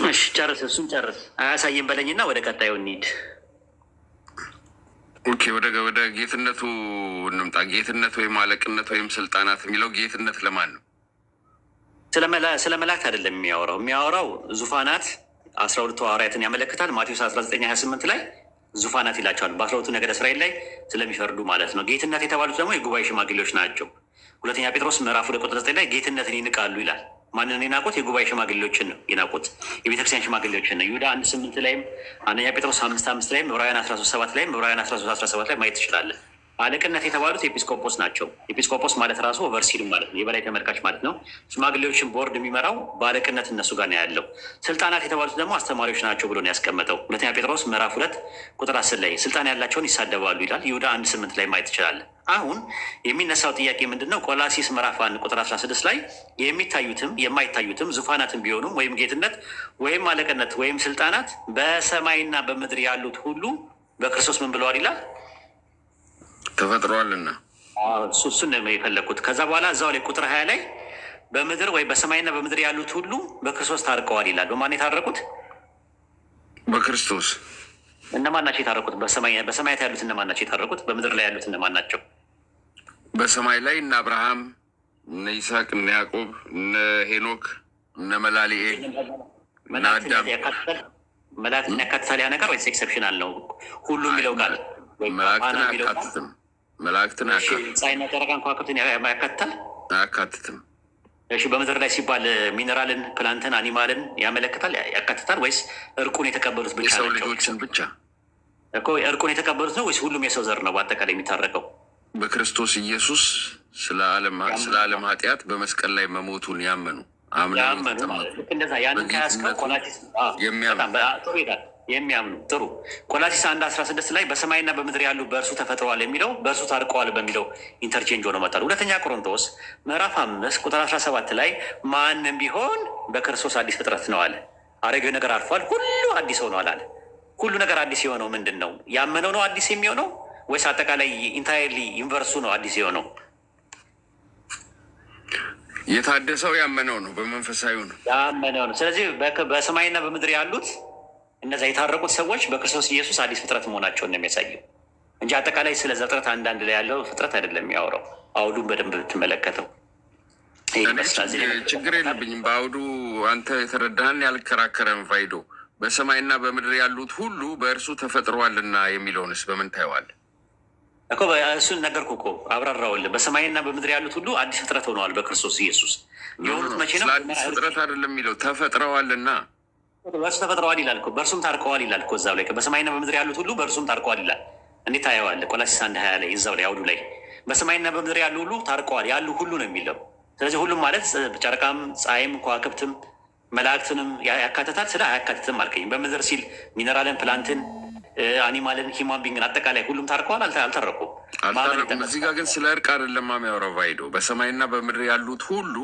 እሺ፣ ጨርስ፣ እሱን ጨርስ። አያሳይም በለኝና ወደ ቀጣዩ እንሂድ። ኦኬ፣ ወደ ጌትነቱ እንምጣ። ጌትነት ወይም አለቅነት ወይም ስልጣናት የሚለው ጌትነት ለማን ነው? ስለ መላእክት አይደለም የሚያወራው ዙፋናት 12ቱ ሐዋርያትን ያመለክታል። ማቴዎስ 19:28 ላይ ዙፋናት ይላቸዋል። በ12ቱ ነገደ እስራኤል ላይ ስለሚፈርዱ ማለት ነው። ጌትነት የተባሉት ደግሞ የጉባኤ ሽማግሌዎች ናቸው። ሁለተኛ ጴጥሮስ ምዕራፍ 2 ቁጥር 9 ላይ ጌትነትን ይንቃሉ ይላል። ማንን የናቁት? የጉባኤ ሽማግሌዎችን ነው የናቁት፣ የቤተክርስቲያን ሽማግሌዎችን ነው። ይሁዳ 1:8 ላይም አንደኛ ጴጥሮስ 5:5 ላይም ዕብራውያን 13:7 ላይም ዕብራውያን 13:17 ላይ ማየት ትችላለን። አለቅነት የተባሉት ኤጲስቆጶስ ናቸው። ኤጲስቆጶስ ማለት ራሱ ኦቨርሲሉ ማለት ነው፣ የበላይ ተመልካች ማለት ነው። ሽማግሌዎችን ቦርድ የሚመራው በአለቅነት እነሱ ጋር ነው ያለው። ስልጣናት የተባሉት ደግሞ አስተማሪዎች ናቸው ብሎ ነው ያስቀመጠው። ሁለተኛ ጴጥሮስ ምዕራፍ 2 ቁጥር 10 ላይ ስልጣን ያላቸውን ይሳደባሉ ይላል። ይሁዳ 1:8 ላይ ማየት ትችላለን። አሁን የሚነሳው ጥያቄ ምንድን ነው? ቆላስይስ ምዕራፍ 1 ቁጥር 16 ላይ የሚታዩትም የማይታዩትም ዙፋናትን ቢሆኑም ወይም ጌትነት ወይም አለቅነት ወይም ስልጣናት በሰማይና በምድር ያሉት ሁሉ በክርስቶስ ምን ብለዋል ይላል? ተፈጥሯልና። እሱን ነው የፈለግኩት። ከዛ በኋላ እዛው ላይ ቁጥር 20 ላይ በምድር ወይ በሰማይና በምድር ያሉት ሁሉ በክርስቶስ ታርቀዋል ይላል። በማን የታረቁት? በክርስቶስ። እነማን ናቸው የታረቁት? በሰማያት ያሉት እነማን ናቸው የታረቁት? በምድር ላይ ያሉት እነማን ናቸው? በሰማይ ላይ እነ አብርሃም፣ እነ ይስሐቅ፣ እነ ያዕቆብ፣ እነ ሄኖክ፣ እነ መላሊኤል፣ እነ አዳም። መላእክትን ያካትታል ያ ነገር ወይስ ኤክሰፕሽናል ነው? ሁሉ የሚለው ቃል መላእክትን አያካትትም። መላእክትን ፀሐይና ጨረቃን ከዋክብትን ያካትታል? አያካትትም። እሺ፣ በምድር ላይ ሲባል ሚነራልን፣ ፕላንትን፣ አኒማልን ያመለክታል ያካትታል ወይስ እርቁን የተቀበሉት ብቻ? የሰው ልጆችን ብቻ እኮ እርቁን የተቀበሉት ነው ወይስ ሁሉም የሰው ዘር ነው በአጠቃላይ የሚታረቀው? በክርስቶስ ኢየሱስ ስለ ዓለም ኃጢአት በመስቀል ላይ መሞቱን ያመኑ እንደዛ ያንን ከያዝከው ቆላስይስ የሚያምኑ ጥሩ። ቆላስይስ 1:16 ላይ በሰማይና በምድር ያሉ በእርሱ ተፈጥረዋል የሚለው በእርሱ ታርቀዋል በሚለው ኢንተርቼንጅ ሆነው መጣሉ። ሁለተኛ ቆሮንቶስ ምዕራፍ 5 ቁጥር 17 ላይ ማንም ቢሆን በክርስቶስ አዲስ ፍጥረት ነው አለ። አሮጌው ነገር አልፏል፣ ሁሉ አዲስ ሆኗል አለ። ሁሉ ነገር አዲስ የሆነው ምንድን ነው? ያመነው ነው አዲስ የሚሆነው ወይስ አጠቃላይ ኢንታይርሊ ዩኒቨርሱ ነው አዲስ የሆነው? የታደሰው ያመነው ነው፣ በመንፈሳዊ ነው ያመነው ነው። ስለዚህ በሰማይና በምድር ያሉት እነዛ የታረቁት ሰዎች በክርስቶስ ኢየሱስ አዲስ ፍጥረት መሆናቸውን ነው የሚያሳየው እንጂ አጠቃላይ ስለ ዘፍጥረት 1:1 ላይ ያለው ፍጥረት አይደለም የሚያወራው። አውዱን በደንብ ብትመለከተው ችግር የለብኝም። በአውዱ አንተ የተረዳህን ያልከራከረን ፋይዶ በሰማይና በምድር ያሉት ሁሉ በእርሱ ተፈጥሯልና የሚለውንስ በምን ታየዋለህ? እኮ እሱን ነገርኩ እኮ አብራራውልህ። በሰማይና በምድር ያሉት ሁሉ አዲስ ፍጥረት ሆነዋል በክርስቶስ ኢየሱስ። የሆኑት መቼ ነው? አዲስ ፍጥረት አይደለም የሚለው ተፈጥረዋልና በእርሱ ተፈጥረዋል ይላል እኮ፣ በእርሱም ታርቀዋል ይላል እኮ እዛው ላይ። በሰማይና በምድር ያሉት ሁሉ በእርሱም ታርቀዋል ይላል። እንዴት ታየዋለህ? ቆላስይስ 1:20 ላይ እዛው ላይ አውዱ ላይ በሰማይና በምድር ያሉ ሁሉ ታርቀዋል፣ ያሉ ሁሉ ነው የሚለው። ስለዚህ ሁሉም ማለት ጨረቃም፣ ፀሐይም፣ ከዋክብትም መላእክትንም ያካትታል። ስለ አያካትትም አልከኝ። በምድር ሲል ሚነራልን፣ ፕላንትን፣ አኒማልን፣ ሂማን ቢንግን አጠቃላይ ሁሉም ታርቀዋል አልታረቁም? እዚህ ጋር ግን ስለ እርቅ አይደለም የሚያወራው ቫይዶ። በሰማይና በምድር ያሉት ሁሉ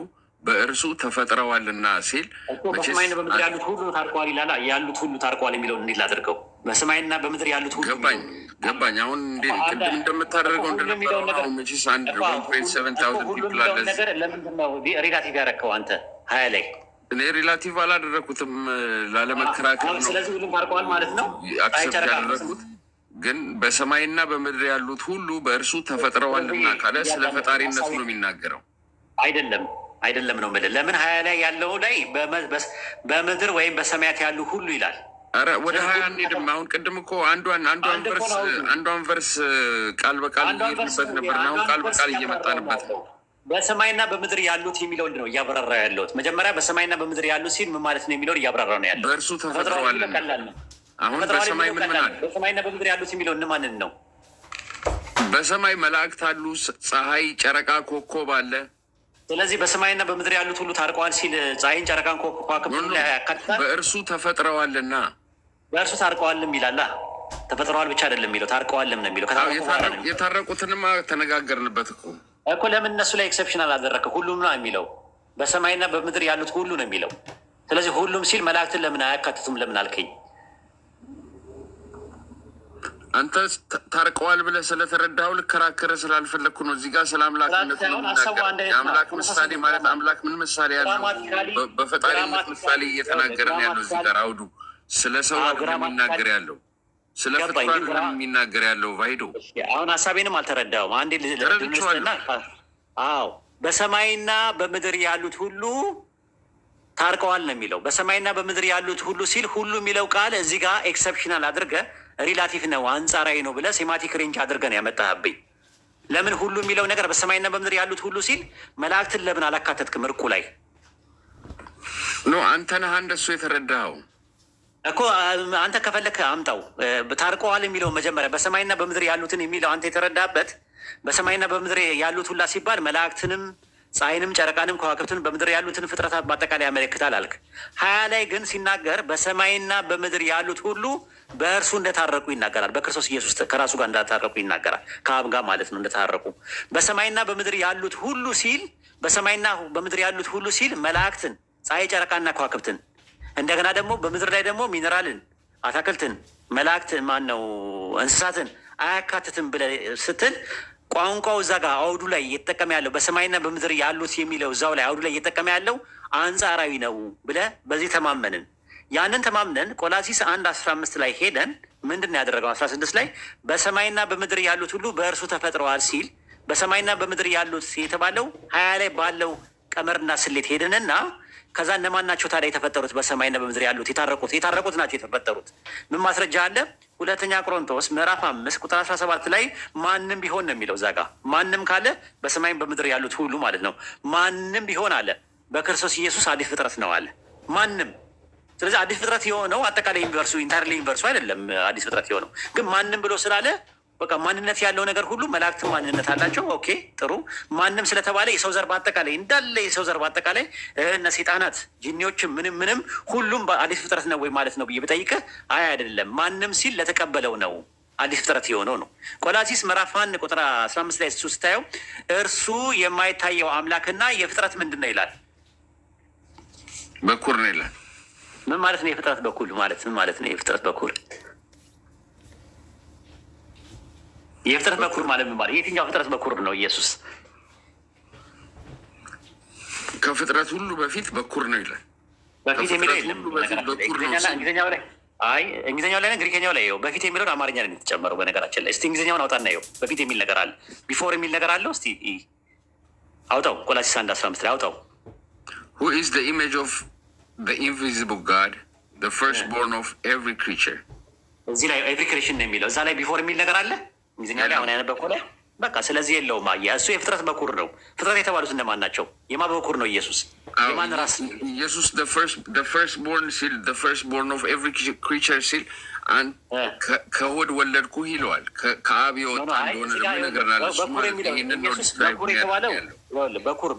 በእርሱ ተፈጥረዋልና ሲል በሰማይና በምድር ያሉት ሁሉ ታርቀዋል ይላል። ያሉት ሁሉ ታርቀዋል የሚለውን እንዴት ላድርገው? በሰማይና በምድር ያሉት ሁሉ ገባኝ። አሁን ቅድም እንደምታደርገው እንደነበረው አሁን መቼስ 1.7 ፒፕል አለ። ነገር ለምንድን ነው ሪላቲቭ ያደረከው አንተ 20 ላይ? እኔ ሪላቲቭ አላደረኩትም ላለመከራከር ነው። ስለዚህ ሁሉም ታርቀዋል ማለት ነው። አክሰፕት ያደረኩት ግን በሰማይና በምድር ያሉት ሁሉ በእርሱ ተፈጥረዋልና ካለ ስለ ፈጣሪነቱ ነው የሚናገረው። አይደለም ነው የምልህ። ለምን 20 ላይ ያለው ላይ በምድር ወይም በሰማያት ያሉ ሁሉ ይላል? ኧረ ወደ 20 አንሄድም። አሁን ቅድም እኮ አንዷን ቨርስ ቃል በቃል እየሄድንበት ነበር። አሁን ቃል በቃል እየመጣንበት ነው። በሰማይና በምድር ያሉት የሚለው ነው እያብራራ ያለሁት። መጀመሪያ በሰማይና በምድር ያሉት ሲል ምን ማለት ነው የሚለውን እያብራራ ነው ያለው። በእርሱ ተፈጥረዋል። አሁን በሰማይ ምን አለ? በሰማይና በምድር ያሉት የሚለው እነማንን ነው? በሰማይ መላእክት አሉ፣ ፀሐይ፣ ጨረቃ፣ ኮከብ አለ። ስለዚህ በሰማይና በምድር ያሉት ሁሉ ታርቀዋል ሲል ፀሐይን፣ ጨረቃን፣ ኮከብን ያካትታል። በእርሱ ተፈጥረዋልና በእርሱ ታርቀዋልም ይላል። ተፈጥረዋል ብቻ አይደለም የሚለው ታርቀዋልም ነው የሚለው። የታረቁትንማ ተነጋገርንበት እኮ ለምን እነሱ ላይ ኤክሰፕሽን አላደረግም? ሁሉም ነው የሚለው። በሰማይና በምድር ያሉት ሁሉ ነው የሚለው። ስለዚህ ሁሉም ሲል መላእክትን ለምን አያካትቱም? ለምን አልከኝ? አንተ ታርቀዋል ብለህ ስለተረዳኸው ልከራከረ ስላልፈለግኩ ነው። እዚህ ጋር ስለ አምላክነት ነው የምናገር። የአምላክ ምሳሌ ማለት አምላክ ምን ምሳሌ ያለው? በፈጣሪነት ምሳሌ እየተናገረ ነው ያለው። እዚህ ጋር አውዱ ስለ ሰው የሚናገር ያለው ስለ ፍጥረት የሚናገር ያለው ቫይዶ። አሁን ሀሳቤንም አልተረዳውም። አንዴ ልስና። አዎ በሰማይና በምድር ያሉት ሁሉ ታርቀዋል ነው የሚለው። በሰማይና በምድር ያሉት ሁሉ ሲል ሁሉ የሚለው ቃል እዚህ ጋር ኤክሰፕሽናል አድርገህ ሪላቲቭ ነው አንጻራዊ ነው ብለህ ሴማቲክ ሬንጅ አድርገህ ነው ያመጣህብኝ። ለምን ሁሉ የሚለው ነገር በሰማይና በምድር ያሉት ሁሉ ሲል መላእክትን ለምን አላካተትክም? እርቁ ላይ አንተ ነህ እንደሱ የተረዳኸው እኮ። አንተ ከፈለክ አምጣው። ታርቀዋል የሚለው መጀመሪያ በሰማይና በምድር ያሉትን የሚለው አንተ የተረዳበት በሰማይና በምድር ያሉት ሁላ ሲባል መላእክትንም ፀሐይንም ጨረቃንም ከዋክብትን በምድር ያሉትን ፍጥረታት በአጠቃላይ ያመለክታል አልክ። 20 ላይ ግን ሲናገር በሰማይና በምድር ያሉት ሁሉ በእርሱ እንደታረቁ ይናገራል። በክርስቶስ ኢየሱስ ከራሱ ጋር እንዳታረቁ ይናገራል። ከአብ ጋር ማለት ነው እንደታረቁ። በሰማይና በምድር ያሉት ሁሉ ሲል በሰማይና በምድር ያሉት ሁሉ ሲል መላእክትን፣ ፀሐይ፣ ጨረቃና ከዋክብትን እንደገና ደግሞ በምድር ላይ ደግሞ ሚነራልን፣ አታክልትን፣ መላእክትን ማን ነው እንስሳትን አያካትትም ብለህ ስትል ቋንቋው እዛ ጋር አውዱ ላይ እየተጠቀመ ያለው በሰማይና በምድር ያሉት የሚለው እዛው ላይ አውዱ ላይ እየተጠቀመ ያለው አንጻራዊ ነው ብለህ በዚህ ተማመንን። ያንን ተማምነን ቆላሲስ 1:15 ላይ ሄደን ምንድን ነው ያደረገው? 16 ላይ በሰማይና በምድር ያሉት ሁሉ በእርሱ ተፈጥረዋል ሲል በሰማይና በምድር ያሉት የተባለው 20 ላይ ባለው ቀመርና ስሌት ሄደንና ከዛ እነማን ናቸው ታዲያ የተፈጠሩት? በሰማይና በምድር ያሉት የታረቁት ናቸው የተፈጠሩት። ምን ማስረጃ አለ? 2ኛ ቆሮንቶስ ምዕራፍ 5:17 ላይ ማንም ቢሆን ነው የሚለው። እዛ ጋ ማንም ካለ በሰማይም በምድር ያሉት ሁሉ ማለት ነው። ማንም ቢሆን አለ በክርስቶስ ኢየሱስ አዲስ ፍጥረት ነው አለ ማንም። ስለዚህ አዲስ ፍጥረት የሆነው አጠቃላይ ዩኒቨርሱ ኢንተርሊ ዩኒቨርሱ አይደለም። አዲስ ፍጥረት የሆነው ግን ማንም ብሎ ስላለ በቃ ማንነት ያለው ነገር ሁሉ መላእክት ማንነት አላቸው። ኦኬ ጥሩ። ማንም ስለተባለ የሰው ዘር በአጠቃላይ እንዳለ የሰው ዘር በአጠቃላይ እነ ሰይጣናት፣ ጂኒዎችም ምንም ሁሉም በአዲስ ፍጥረት ነው ወይ ማለት ነው ብዬ ብጠይቅህ አይ አይደለም። ማንም ሲል ለተቀበለው ነው አዲስ ፍጥረት የሆነው ነው። ቆላሲስ ምዕራፍ 1:15 ላይ እሱ ስታየው እርሱ የማይታየው አምላክና የፍጥረት ምንድን ነው ይላል? በኩር ነው ይላል። ምን ማለት ነው የፍጥረት በኩር ማለት? ምን ማለት ነው የፍጥረት በኩር? የፍጥረት በኩር ማለት ምን ማለት? የትኛው ፍጥረት በኩር ነው? ኢየሱስ ከፍጥረት ሁሉ በፊት በኩር ነው ይላል። በፊት የሚለው የለም እንግሊዝኛው ላይ። አይ እንግሊዝኛው ላይ ግሪከኛው ላይ ይኸው በፊት የሚለውን አማርኛ ላይ የተጨመረው። በነገራችን ላይ እስቲ እንግሊዝኛውን አውጣና ይኸው በፊት የሚል ነገር አለ፣ ቢፎር የሚል ነገር አለው። እስቲ አውጣው። ቆላሲስ 1:15 ላይ አውጣው። Who is the image of the invisible God, the firstborn of every creature? እዚህ ላይ ኤቭሪ ክሬሽን ነው የሚለው። እዛ ላይ ቢፎር የሚል ነገር አለ እንግሊዝኛ ላይ አሁን ያነበብኩ ላይ። በቃ ስለዚህ የለውም። አየህ እሱ የፍጥረት በኩር ነው። ፍጥረት የተባሉት እነማን ናቸው? የማ በኩር ነው? ኢየሱስ የማን ራስ? ኢየሱስ the firstborn ሲል the firstborn of every creature ሲል ከሆድ ወለድኩ ይለዋል። ከአብ የወጣ እንደሆነ ነገር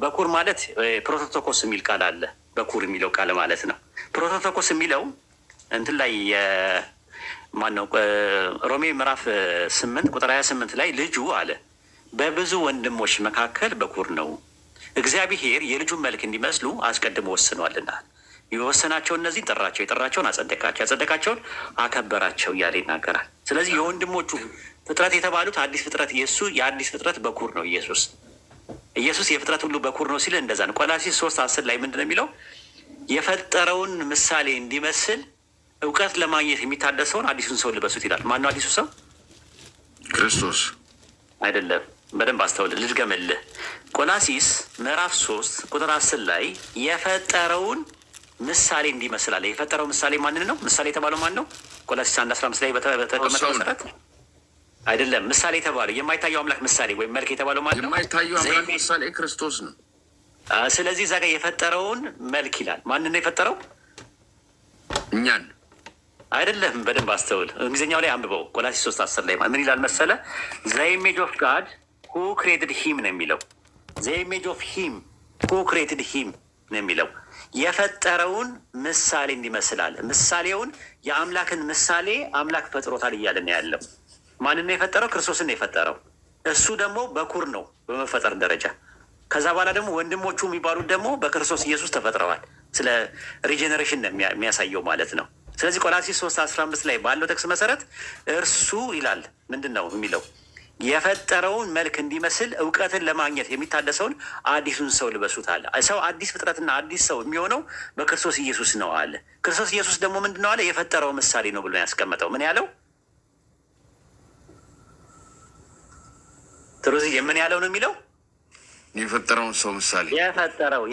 በኩር ማለት ፕሮቶቶኮስ የሚል ቃል አለ። በኩር የሚለው ቃል ማለት ነው። ፕሮቶቶኮስ የሚለው እንትን ላይ ማነው? ሮሜ ምዕራፍ 8:28 ላይ ልጁ አለ በብዙ ወንድሞች መካከል በኩር ነው፣ እግዚአብሔር የልጁን መልክ እንዲመስሉ አስቀድሞ ወስኗልና። የወሰናቸው እነዚህ ጠራቸው፣ የጠራቸውን አጸደቃቸው፣ ያጸደቃቸውን አከበራቸው እያለ ይናገራል። ስለዚህ የወንድሞቹ ፍጥረት የተባሉት አዲስ ፍጥረት የእሱ የአዲስ ፍጥረት በኩር ነው። ኢየሱስ የፍጥረት ሁሉ በኩር ነው ሲል እንደዛ ነው። ቆላስይስ 3:10 ላይ ምንድን ነው የሚለው? የፈጠረውን ምሳሌ እንዲመስል እውቀት ለማግኘት የሚታደሰውን አዲሱን ሰው ልበሱት ይላል። ማነው አዲሱ ሰው? ክርስቶስ አይደለም። በደንብ አስተውል፣ ልድገምልህ። ቆላስይስ ምዕራፍ 3:10 ላይ የፈጠረውን ምሳሌ እንዲመስል አለ። የፈጠረው ምሳሌ ማንን ነው? ምሳሌ የተባለው ማን ነው? ቆላስይስ 1:15 ላይ በተቀመጠ መሰረት አይደለም። ምሳሌ የተባለው የማይታየው አምላክ ምሳሌ ወይም መልክ የተባለው ማን ነው? የማይታየው አምላክ ምሳሌ ክርስቶስ ነው። ስለዚህ እዛ ጋር የፈጠረውን መልክ ይላል። ማንን ነው የፈጠረው? እኛን አይደለም። በደንብ አስተውል። እንግሊዝኛው ላይ አንብበው። ቆላስይስ 3:10 ላይ ምን ይላል መሰለ? ዘ ኢሜጅ ኦፍ ጋድ ሁ ክሬትድ ሂም ነው የሚለው። ዘ ኢሜጅ ኦፍ ሂም ሁ ክሬትድ ሂም ነው የሚለው። የፈጠረውን ምሳሌ እንዲመስላል። ምሳሌውን የአምላክን ምሳሌ አምላክ ፈጥሮታል እያለን ያለው ማንን ነው የፈጠረው? ክርስቶስን ነው የፈጠረው። እሱ ደግሞ በኩር ነው በመፈጠር ደረጃ። ከዛ በኋላ ደግሞ ወንድሞቹ የሚባሉት ደግሞ በክርስቶስ ኢየሱስ ተፈጥረዋል። ስለ ሪጀኔሬሽን ነው የሚያሳየው ማለት ነው። ስለዚህ ቆላስይስ 3:15 ላይ ባለው ጥቅስ መሰረት እርሱ ይላል ምንድን ነው የሚለው? የፈጠረውን መልክ እንዲመስል እውቀትን ለማግኘት የሚታደሰውን አዲሱን ሰው ልበሱት አለ። ሰው አዲስ ፍጥረትና አዲስ ሰው የሚሆነው በክርስቶስ ኢየሱስ ነው አለ። ክርስቶስ ኢየሱስ ደግሞ ምንድን ነው አለ? የፈጠረው ምሳሌ ነው ብሎ ያስቀመጠው። ምን ያለው ትሩዚ የምን ያለው ነው የሚለው? የፈጠረውን ሰው ምሳሌ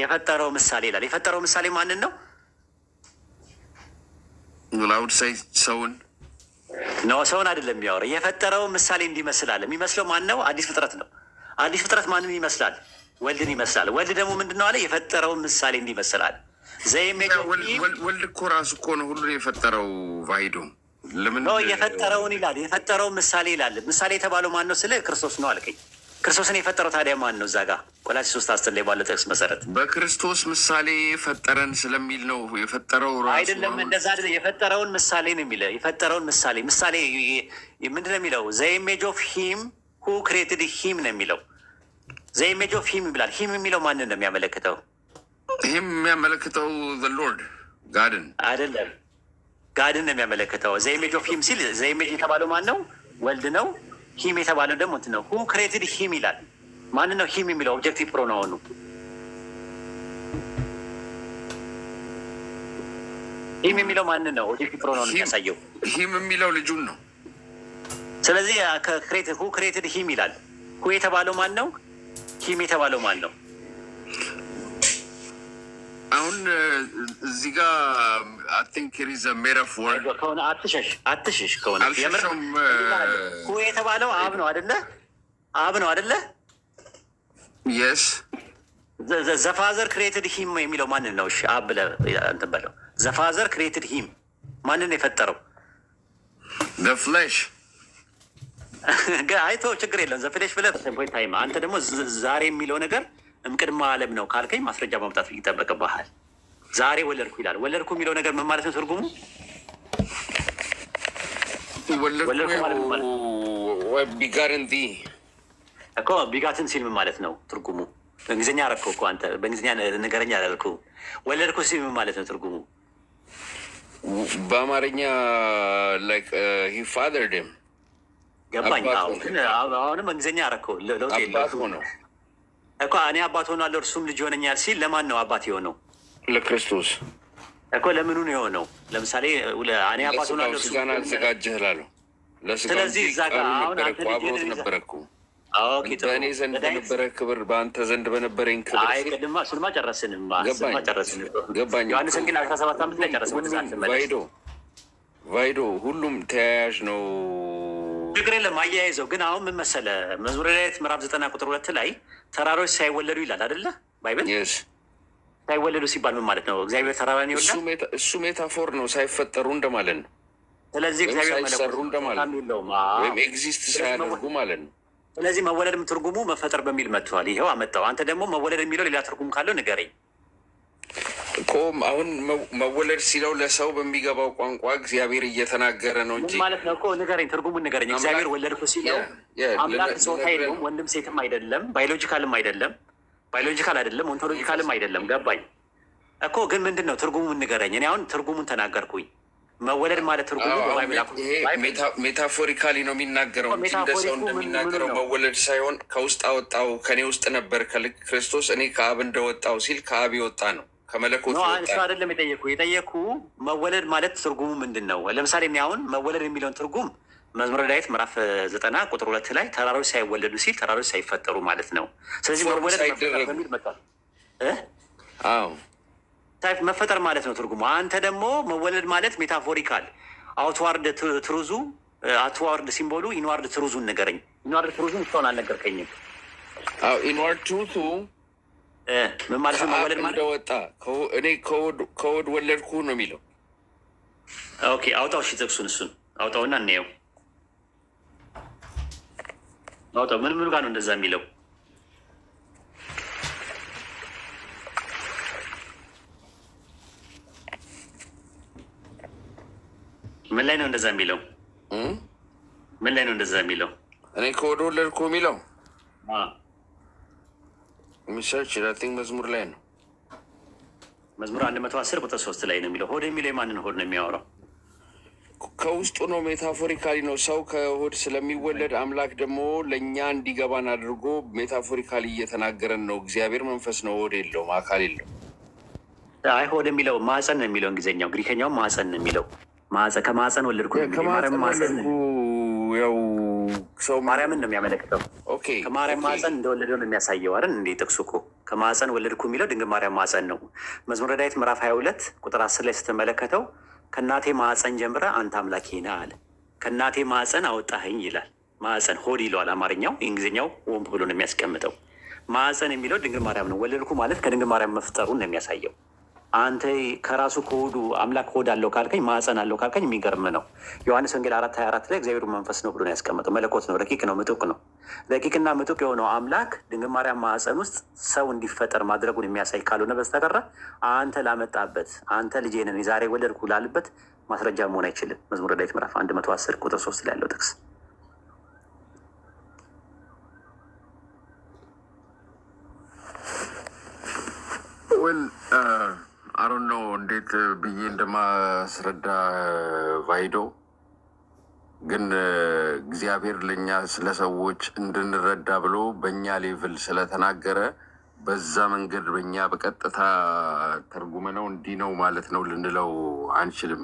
የፈጠረው ምሳሌ ይላል። የፈጠረው ምሳሌ ማንን ነው? ላውድ ሳይ ሰውን ነው፣ ሰውን አይደለም የሚያወራ። የፈጠረው ምሳሌ እንዲመስል አለ። የሚመስለው ማን ነው? አዲስ ፍጥረት ነው። አዲስ ፍጥረት ማንን ይመስላል? ወልድን ይመስላል። ወልድ ደግሞ ምንድን ነው አለ? የፈጠረውን ምሳሌ እንዲመስል አለ። ወልድ እኮ ራሱ እኮ ነው ሁሉን የፈጠረው። ቫይዶ ለምን ነው የፈጠረውን ይላል? የፈጠረውን ምሳሌ ይላል። ምሳሌ የተባለው ማን ነው ስለ ክርስቶስ ነው አልከኝ። ክርስቶስን የፈጠረው ታዲያ ማን ነው? እዛ ጋ ቆላስይስ 3:10 ላይ ባለው ጥቅስ መሰረት በክርስቶስ ምሳሌ ፈጠረን ስለሚል ነው የፈጠረው ራሱ አይደለም። እንደዛ አይደለም። የፈጠረውን ምሳሌ ነው የሚለው። የፈጠረውን ምሳሌ ምንድን ነው የሚለው? ዘ ኢሜጅ ኦፍ ሂም ሁ ክሬትድ ሂም ነው የሚለው። ዘ ኢሜጅ ኦፍ ሂም ይብላል። ሂም የሚለው ማንን ነው የሚያመለክተው? ይህም የሚያመለክተው ሎርድ ጋድን አይደለም፣ ጋድን ነው የሚያመለክተው። ዘ ኢሜጅ ኦፍ ሂም ሲል ዘ ኢሜጅ የተባለው ማን ነው? ወልድ ነው። ሂም የተባለው ደግሞ እንትን ነው። ሁ ክሬትድ ሂም ይላል። ማን ነው ሂም የሚለው? ኦብጀክቲቭ ፕሮናውን ነው። ሂም የሚለው ማን ነው? ኦብጀክቲቭ ፕሮናውን የሚያሳየው ሂም የሚለው ልጁን ነው። ስለዚህ ሁ ክሬትድ ሂም ይላል። ሁ የተባለው ማን ነው? ሂም የተባለው ማን ነው? አሁን እዚህ ጋር አይ ቲንክ ኢት ኢዝ አ ሜታፎር ከሆነ አትሸሽ ከሆነ ሁ የተባለው አብ ነው አይደለ? አብ ነው አይደለ? የስ ዘፋዘር ክሬትድ ሂም የሚለው ማንን ነው? እሺ አብ ብለህ እንትን በለው። ዘፋዘር ክሬትድ ሂም ማንን የፈጠረው? ፍሌሽ አይቶ ችግር የለም። ዘፍሌሽ ብለህ ታይም። አንተ ደግሞ ዛሬ የሚለው ነገር እምቅድመ ዓለም ነው ካልከኝ ማስረጃ ማምጣት ይጠበቅብሃል። ዛሬ ወለድኩ ይላል። ወለድኩ የሚለው ነገር ምን ማለት ነው? ትርጉሙ ቢጋርንቲ እኮ ቢጋትን ሲል ምን ማለት ነው? ትርጉሙ በእንግሊዝኛ አደረግከው እኮ አንተ። በእንግሊዝኛ ነገረኛ አላልኩህ። ወለድኩ ሲል ምን ማለት ነው? ትርጉሙ በአማርኛ ላይክ ሂ ፋዘርድ ሂም ገባኝ። አሁንም በእንግሊዝኛ አደረግከው። ለውጥ የለውም እኮ እኔ አባት ሆናለሁ እርሱም ልጅ ሆነኛል ሲል ለማን ነው አባት የሆነው? ለክርስቶስ እኮ ለምኑ ነው የሆነው? ለምሳሌ እኔ አባት ሆናለሁ ስጋን አዘጋጀህ እላለሁ። ስለዚህ እዛ ጋር አሁን አብሮት ነበረ እኮ በእኔ ዘንድ በነበረ ክብር በአንተ ዘንድ በነበረኝ ክብር። አይ ቅድማ እሱንማ ጨረስንማ ገባኝ። ዮሐንስ ወንጌል 17 ላይ ጨረስን። ቫይዶ ሁሉም ተያያዥ ነው። ችግር የለም አያይዘው። ግን አሁን ምን መሰለህ መዝሙረ ዳዊት ምዕራፍ 90 ላይ ተራሮች ሳይወለዱ ይላል አይደለ? ባይብል ሳይወለዱ ሲባል ምን ማለት ነው? እግዚአብሔር ተራራን ይወልዳል። እሱ ሜታፎር ነው፣ ሳይፈጠሩ እንደማለት ነው። ስለዚህ እግዚአብሔር ሳይሰሩ እንደማለት ነው፣ ወይም ኤግዚስት ሳያደርጉ ማለት ነው። ስለዚህ መወለድም ትርጉሙ መፈጠር በሚል መጥቷል። ይኸው አመጣው። አንተ ደግሞ መወለድ የሚለው ሌላ ትርጉም ካለው ንገረኝ እኮ። አሁን መወለድ ሲለው ለሰው በሚገባው ቋንቋ እግዚአብሔር እየተናገረ ነው እንጂ ማለት ነው እኮ። ንገረኝ፣ ትርጉሙን ንገረኝ። እግዚአብሔር ወለድኩ ሲለው አምላክ ጾታ የለውም፣ ወንድም ሴትም አይደለም፣ ባዮሎጂካልም አይደለም፣ ኦንቶሎጂካልም አይደለም። ገባኝ። እኮ ግን ምንድን ነው ትርጉሙን ንገረኝ። እኔ አሁን ትርጉሙን ተናገርኩኝ። መወለድ ማለት ትርጉሙ ሜታፎሪካሊ ነው የሚናገረው እንጂ እንደ ሰው እንደሚናገረው መወለድ ሳይሆን ከውስጥ አወጣው ከኔ ውስጥ ነበር ክርስቶስ እኔ ከአብ እንደወጣው ሲል ከአብ የወጣ ነው ከመለኮት እሱ አይደለም የጠየኩ መወለድ ማለት ትርጉሙ ምንድን ነው? ለምሳሌ እኔ አሁን መወለድ የሚለውን ትርጉም መዝሙረ ዳዊት ምዕራፍ 90 ቁጥር 2 ላይ ተራሮች ሳይወለዱ ሲል ተራሮች ሳይፈጠሩ ማለት ነው። ስለዚህ መወለድ በሚል መጣ መፈጠር ማለት ነው ትርጉሙ። አንተ ደግሞ መወለድ ማለት ሜታፎሪካል አውትዋርድ ትሩዙ አውትዋርድ ሲምቦሉ ኢንዋርድ ትሩዙን ንገረኝ። ኢንዋርድ ትሩዙን እስካሁን አልነገርከኝም። ኢንዋርድ ትሩዙ ምን ማለት ነው? መወለድ ማለት እንደወጣ እኔ ከወድ ወለድኩ ነው የሚለው። ኦኬ አውጣው። እሺ ጥቅሱን እሱን አውጣውና እንየው። አውጣው። ምን ጋር ነው እንደዛ የሚለው? ምን ላይ ነው እንደዛ የሚለው? ምን ላይ ነው እንደዛ የሚለው? እኔ ከወድ ወለድኩ የሚለው ሚሰርች ቲንክ መዝሙር ላይ ነው። መዝሙር 110 ቁጥር 3 ላይ ነው የሚለው። ሆድ የሚለው የማንን ሆድ ነው የሚያወራው? ከውስጡ ነው። ሜታፎሪካሊ ነው። ሰው ከሆድ ስለሚወለድ አምላክ ደግሞ ለእኛ እንዲገባን አድርጎ ሜታፎሪካሊ እየተናገረን ነው። እግዚአብሔር መንፈስ ነው፣ ሆድ የለውም፣ አካል የለውም። አይ ሆድ የሚለው ማፀን ነው የሚለው እንግሊዝኛው። ግሪከኛው ማፀን ነው የሚለው። ከማፀን ወለድኩ ያው ሰው ማርያምን ነው የሚያመለክተው። ከማርያም ማፀን እንደወለደው ነው የሚያሳየው አይደል? እንደ ጥቅሱ እኮ ከማፀን ወለድኩ የሚለው ድንግል ማርያም ማፀን ነው። መዝሙረ ዳዊት ምዕራፍ 22 ቁጥር 10 ላይ ስትመለከተው ከእናቴ ማፀን ጀምረ አንተ አምላኬ ነህ አለ። ከእናቴ ማፀን አወጣኸኝ ይላል። ማፀን ሆድ ይለዋል አማርኛው። እንግሊዝኛው ወንብ ብሎ ነው የሚያስቀምጠው። ማፀን የሚለው ድንግል ማርያም ነው። ወለድኩ ማለት ከድንግል ማርያም መፍጠሩን ነው የሚያሳየው። አንተ ከራሱ ከሆዱ አምላክ ሆድ አለው ካልከኝ ማፀን አለው ካልከኝ የሚገርም ነው። ዮሐንስ ወንጌል 4:24 ላይ እግዚአብሔር መንፈስ ነው ብሎ ነው ያስቀመጠው። መለኮት ነው፣ ረቂቅ ነው፣ ምጡቅ ነው። ረቂቅና ምጡቅ የሆነው አምላክ ድንግል ማርያም ማፀን ውስጥ ሰው እንዲፈጠር ማድረጉን የሚያሳይ ካልሆነ በስተቀረ አንተ ላመጣበት አንተ ልጄ ነህ ዛሬ ወለድኩ ላልበት ማስረጃ መሆን አይችልም። መዝሙረ ዳዊት ምዕራፍ 110 ቁጥር 3 ላይ ያለው ጥቅስ አሮን ነው እንዴት ብዬ እንደማስረዳ ቫይዶ ግን እግዚአብሔር ለእኛ ስለ ሰዎች እንድንረዳ ብሎ በእኛ ሌቭል ስለተናገረ በዛ መንገድ በእኛ በቀጥታ ተርጉመ ነው እንዲህ ነው ማለት ነው ልንለው አንችልም።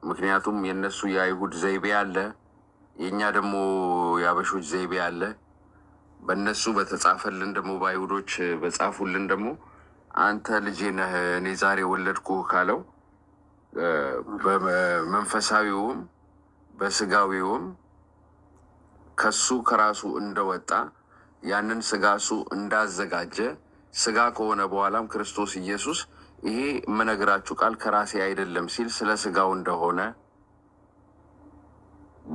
ምክንያቱም የእነሱ የአይሁድ ዘይቤ አለ፣ የእኛ ደግሞ የአበሾች ዘይቤ አለ። በእነሱ በተጻፈልን ደግሞ በአይሁዶች በጻፉልን ደግሞ አንተ ልጄ ነህ እኔ ዛሬ ወለድኩ ካለው በመንፈሳዊውም በስጋዊውም ከሱ ከራሱ እንደወጣ ያንን ስጋ እሱ እንዳዘጋጀ ስጋ ከሆነ በኋላም ክርስቶስ ኢየሱስ ይሄ የምነግራችሁ ቃል ከራሴ አይደለም ሲል ስለ ስጋው እንደሆነ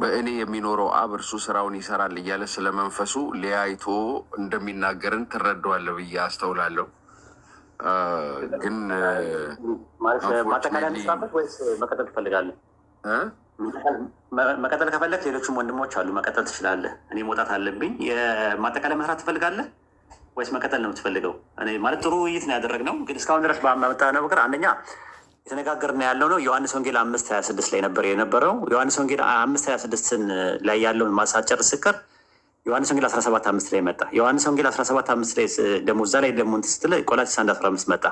በእኔ የሚኖረው አብ እርሱ ስራውን ይሰራል እያለ ስለ መንፈሱ ሊያይቶ እንደሚናገርን ትረዳዋለህ ብዬ አስተውላለሁ። ግን ማጠቃለያ እንስራበት ወይስ መቀጠል ትፈልጋለህ? መቀጠል ከፈለግ ሌሎችም ወንድሞች አሉ፣ መቀጠል ትችላለህ። እኔ መውጣት አለብኝ። የማጠቃለያ መስራት ትፈልጋለህ ወይስ መቀጠል ነው የምትፈልገው? እኔ ማለት ጥሩ ውይይት ነው ያደረግነው፣ ግን እስካሁን ድረስ ባመጣነው ነገር አንደኛ የተነጋገርን ያለው ነው ዮሐንስ ወንጌል 5:26 ላይ ነበር የነበረው። ዮሐንስ ወንጌል 5:26 ላይ ያለውን ማሳጨር ስከር ዮሐንስ ወንጌል 17:5 ላይ መጣ። ዮሐንስ ወንጌል 17:5 ላይ ደግሞ እዛ ላይ ደግሞ እንትን ስትል ቆላስይስ 1:15 መጣ።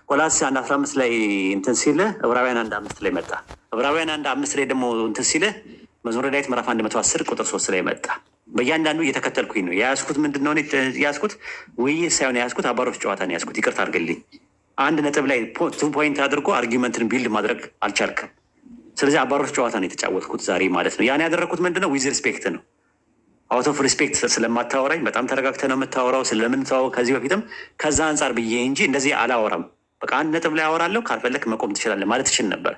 ቆላስይስ 1:15 ላይ እንትን ሲል ዕብራውያን 1:5 ላይ መጣ። ዕብራውያን 1:5 ላይ ደግሞ እንትን ሲል መዝሙረ ዳዊት ምዕራፍ 110 ቁጥር 3 ላይ መጣ። በእያንዳንዱ እየተከተልኩኝ ነው የያዝኩት። ምንድን ነው የያዝኩት? ውይይት ሳይሆን የያዝኩት አባሮች ጨዋታ ነው የያዝኩት። ይቅርታ አድርግልኝ። አንድ ነጥብ ላይ ፖይንት አድርጎ አርጊመንትን ቢልድ ማድረግ አልቻልክም። ስለዚህ አባሮች ጨዋታ ነው የተጫወትኩት ዛሬ ማለት ነው። ያን ያደረግኩት ምንድን ነው? ዊዝ ሪስፔክት ነው። አውት ኦፍ ሪስፔክት ስለማታወራኝ በጣም ተረጋግተህ ነው የምታወራው። ስለምንተዋወቅ ከዚህ በፊትም ከዛ አንጻር ብዬ እንጂ እንደዚህ አላወራም። በቃ አንድ ነጥብ ላይ አወራለሁ፣ ካልፈለክ መቆም ትችላለህ ማለት ትችል ነበር።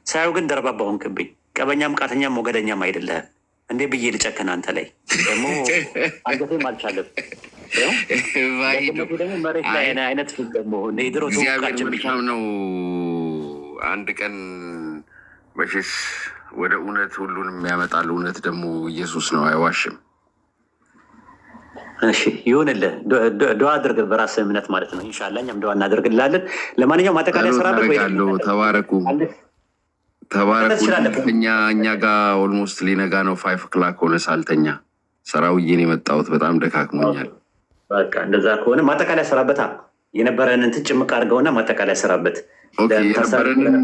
ሳየው ግን ደርባባ ሆንክብኝ። ቀበኛም ቃተኛም ሞገደኛም አይደለህም። እንዴ ብዬ ልጨክን አንተ ላይ ደግሞ አንገቴም አልቻለም። ደግሞ መሬት ላይ አይነት ደግሞ ድሮ ተወቃችን ነው። አንድ ቀን መቼስ ወደ እውነት ሁሉንም ያመጣል። እውነት ደግሞ ኢየሱስ ነው፣ አይዋሽም። እሺ ይሁንልህ። ዱዓ አድርግ በራስ እምነት ማለት ነው። ኢንሻላህ እኛም ዱዓ እናደርግልሃለን። ለማንኛውም አጠቃላይ ስራበት ወይ ተባረኩ እኛ ጋር ኦልሞስት ሊነጋ ነው። 5 o'clock ሆነ ሳልተኛ ሰራውዬን የመጣሁት በጣም ደካክሞኛል። በቃ እንደዛ ከሆነ ማጠቃላይ ስራበት የነበረን እንትን ጭምቅ አድርገውና ማጠቃላይ ስራበት። የነበረንን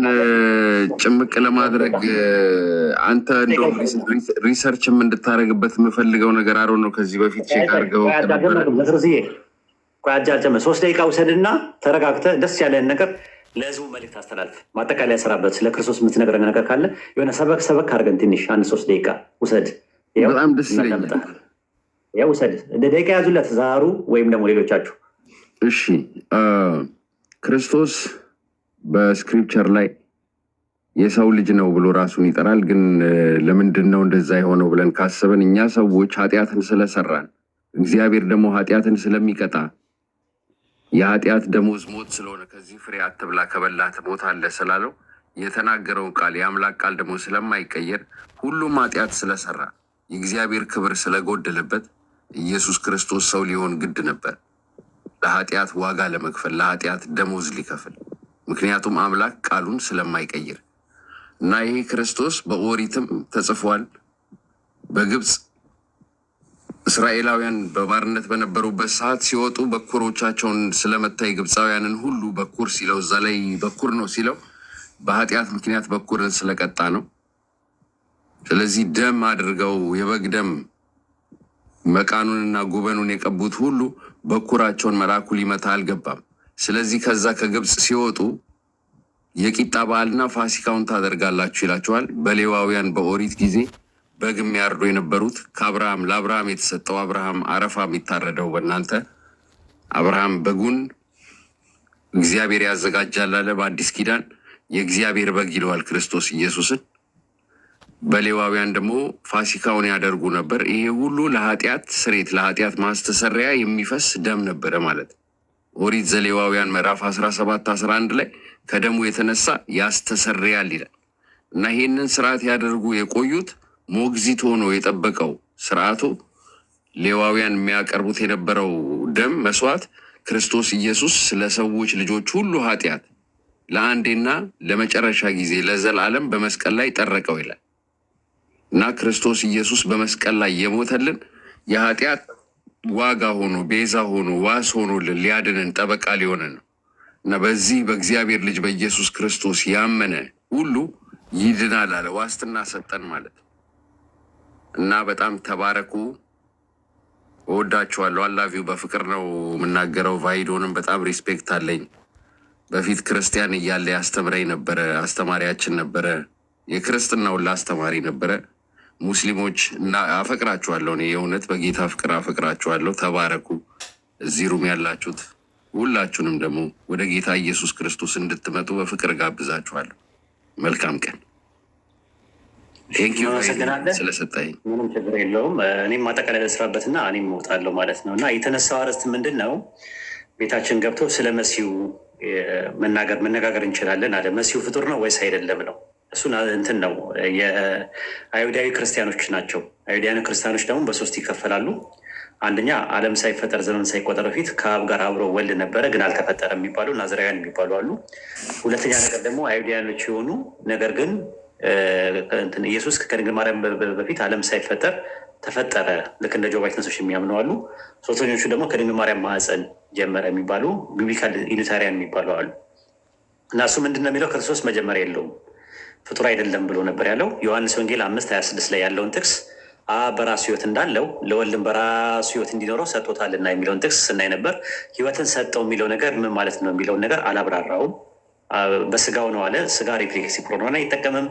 ጭምቅ ለማድረግ አንተ እንደውም ሪሰርችም እንድታደርግበት የምፈልገው ነገር አሮ ነው። ከዚህ በፊት ቼክ አድርገው አጃጀመ 3 ደቂቃ ውሰድና ተረጋግተህ ደስ ያለን ነገር ለህዝቡ መልዕክት አስተላልፍ። ማጠቃለያ ስራበት። ስለ ክርስቶስ የምትነግረን ነገር ካለ የሆነ ሰበክ አድርገን ትንሽ 1-3 ደቂቃ ውሰድ። በጣም ደስ ይለኛል። ያው ውሰድ። እንደ ደቂቃ ያዙለት ዛሩ ወይም ደግሞ ሌሎቻችሁ። እሺ ክርስቶስ በስክሪፕቸር ላይ የሰው ልጅ ነው ብሎ ራሱን ይጠራል። ግን ለምንድን ነው እንደዛ የሆነው ብለን ካሰብን እኛ ሰዎች ኃጢአትን ስለሰራን እግዚአብሔር ደግሞ ኃጢአትን ስለሚቀጣ የኃጢአት ደሞዝ ሞት ስለሆነ ከዚህ ፍሬ አትብላ ከበላህ ትሞታለህ ስላለው የተናገረውን ቃል የአምላክ ቃል ደግሞ ስለማይቀየር ሁሉም ኃጢአት ስለሰራ የእግዚአብሔር ክብር ስለጎደለበት ኢየሱስ ክርስቶስ ሰው ሊሆን ግድ ነበር፣ ለኃጢአት ዋጋ ለመክፈል ለኃጢአት ደሞዝ ሊከፍል። ምክንያቱም አምላክ ቃሉን ስለማይቀይር እና ይሄ ክርስቶስ በኦሪትም ተጽፏል። በግብፅ እስራኤላውያን በባርነት በነበሩበት ሰዓት ሲወጡ በኩሮቻቸውን ስለመታ የግብፃውያንን ሁሉ በኩር ሲለው እዛ ላይ በኩር ነው ሲለው በኃጢአት ምክንያት በኩርን ስለቀጣ ነው። ስለዚህ ደም አድርገው የበግ ደም መቃኑንና ጉበኑን የቀቡት ሁሉ በኩራቸውን መልአኩ ሊመታ አልገባም። ስለዚህ ከዛ ከግብፅ ሲወጡ የቂጣ በዓልና ፋሲካውን ታደርጋላችሁ ይላቸዋል። በሌዋውያን በኦሪት ጊዜ በግ የሚያርዱ የነበሩት ለአብርሃም የተሰጠው አብርሃም አረፋ የሚታረደው በእናንተ አብርሃም በጉን እግዚአብሔር ያዘጋጃል አለ። በአዲስ ኪዳን የእግዚአብሔር በግ ይለዋል ክርስቶስ ኢየሱስን። በሌዋውያን ደግሞ ፋሲካውን ያደርጉ ነበር። ይሄ ሁሉ ለኃጢአት ስሬት ለኃጢአት ማስተሰሪያ የሚፈስ ደም ነበረ ማለት። ኦሪት ዘሌዋውያን ምዕራፍ 17-11 ላይ ከደሙ የተነሳ ያስተሰርያል ይላል እና ይህንን ስርዓት ያደርጉ የቆዩት ሞግዚት ሆኖ የጠበቀው ስርዓቱ ሌዋውያን የሚያቀርቡት የነበረው ደም መስዋዕት ክርስቶስ ኢየሱስ ስለ ሰዎች ልጆች ሁሉ ኃጢአት ለአንዴና ለመጨረሻ ጊዜ ለዘላለም በመስቀል ላይ ጠረቀው ይላል እና ክርስቶስ ኢየሱስ በመስቀል ላይ የሞተልን የኃጢአት ዋጋ ሆኖ ቤዛ ሆኖ ዋስ ሆኖልን ሊያድንን ጠበቃ ሊሆንን ነው እና በዚህ በእግዚአብሔር ልጅ በኢየሱስ ክርስቶስ ያመነ ሁሉ ይድናል አለ። ዋስትና ሰጠን ማለት እና በጣም ተባረኩ። እወዳችኋለሁ። አላቪው በፍቅር ነው የምናገረው። ቫይዶንም በጣም ሪስፔክት አለኝ። በፊት ክርስቲያን እያለ ያስተምረኝ ነበረ። አስተማሪያችን ነበረ። የክርስትናውን አስተማሪ ነበረ። ሙስሊሞች እና አፈቅራችኋለሁ። እኔ የእውነት በጌታ ፍቅር አፈቅራችኋለሁ። ተባረኩ። እዚህ ሩም ያላችሁት ሁላችሁንም ደግሞ ወደ ጌታ ኢየሱስ ክርስቶስ እንድትመጡ በፍቅር ጋብዛችኋለሁ። መልካም ቀን። ቴንኪዩ ስለሰጠኝ። ምንም ችግር የለውም። እኔም ማጠቃለያ ልስራበትና እኔም እወጣለሁ ማለት ነው እና የተነሳው አርዕስት ምንድን ነው? ቤታችን ገብቶ ስለ መሲሁ መነጋገር እንችላለን አለ። መሲሁ ፍጡር ነው ወይስ አይደለም ነው? እሱን እንትን ነው የአይሁዳዊ ክርስቲያኖች ናቸው። አይሁዳውያን ክርስቲያኖች ደግሞ በ3 ይከፈላሉ። አንደኛ ዓለም ሳይፈጠር ዘመን ሳይቆጠር በፊት ከአብ ጋር አብሮ ወልድ ነበረ ግን አልተፈጠረም የሚባሉ ናዝራውያን የሚባሉ አሉ። ሁለተኛ ነገር ደግሞ አይሁዳውያኖች የሆኑ ነገር ግን ኢየሱስ ከድንግል ማርያም በፊት ዓለም ሳይፈጠር ተፈጠረ ልክ እንደ ጆባ ዊትነሶች የሚያምኑ አሉ። ሶስተኞቹ ደግሞ ከድንግል ማርያም ማህፀን ጀመረ የሚባሉ ቢብሊካል ዩኒታሪያን የሚባሉ አሉ። እና እሱ ምንድን ነው የሚለው ክርስቶስ መጀመሪያ የለውም ፍጡር አይደለም ብሎ ነበር ያለው። ዮሐንስ ወንጌል 5:26 ላይ ያለውን ጥቅስ በራሱ ህይወት እንዳለው ለወልድም በራሱ ህይወት እንዲኖረው ሰጥቶታልና የሚለውን ጥቅስ ስናይ ነበር። ህይወትን ሰጠው የሚለው ነገር ምን ማለት ነው የሚለውን ነገር አላብራራውም። በስጋው ነው አለ። ስጋ ሪፍሌክሲቭ ፕሮኖን አይጠቀምም።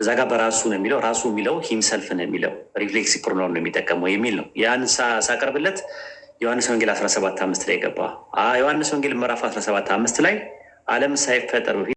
እዛ ጋር በራሱ ነው የሚለው። ራሱ የሚለው ሂምሰልፍ ነው የሚለው ሪፍሌክሲቭ ፕሮኖን ነው የሚጠቀመው የሚል ነው። ያን ሳቀርብለት ዮሐንስ ወንጌል 17:5 ላይ ገባ። ዮሐንስ ወንጌል ምዕራፍ 17:5 ላይ ዓለም ሳይፈጠር በፊት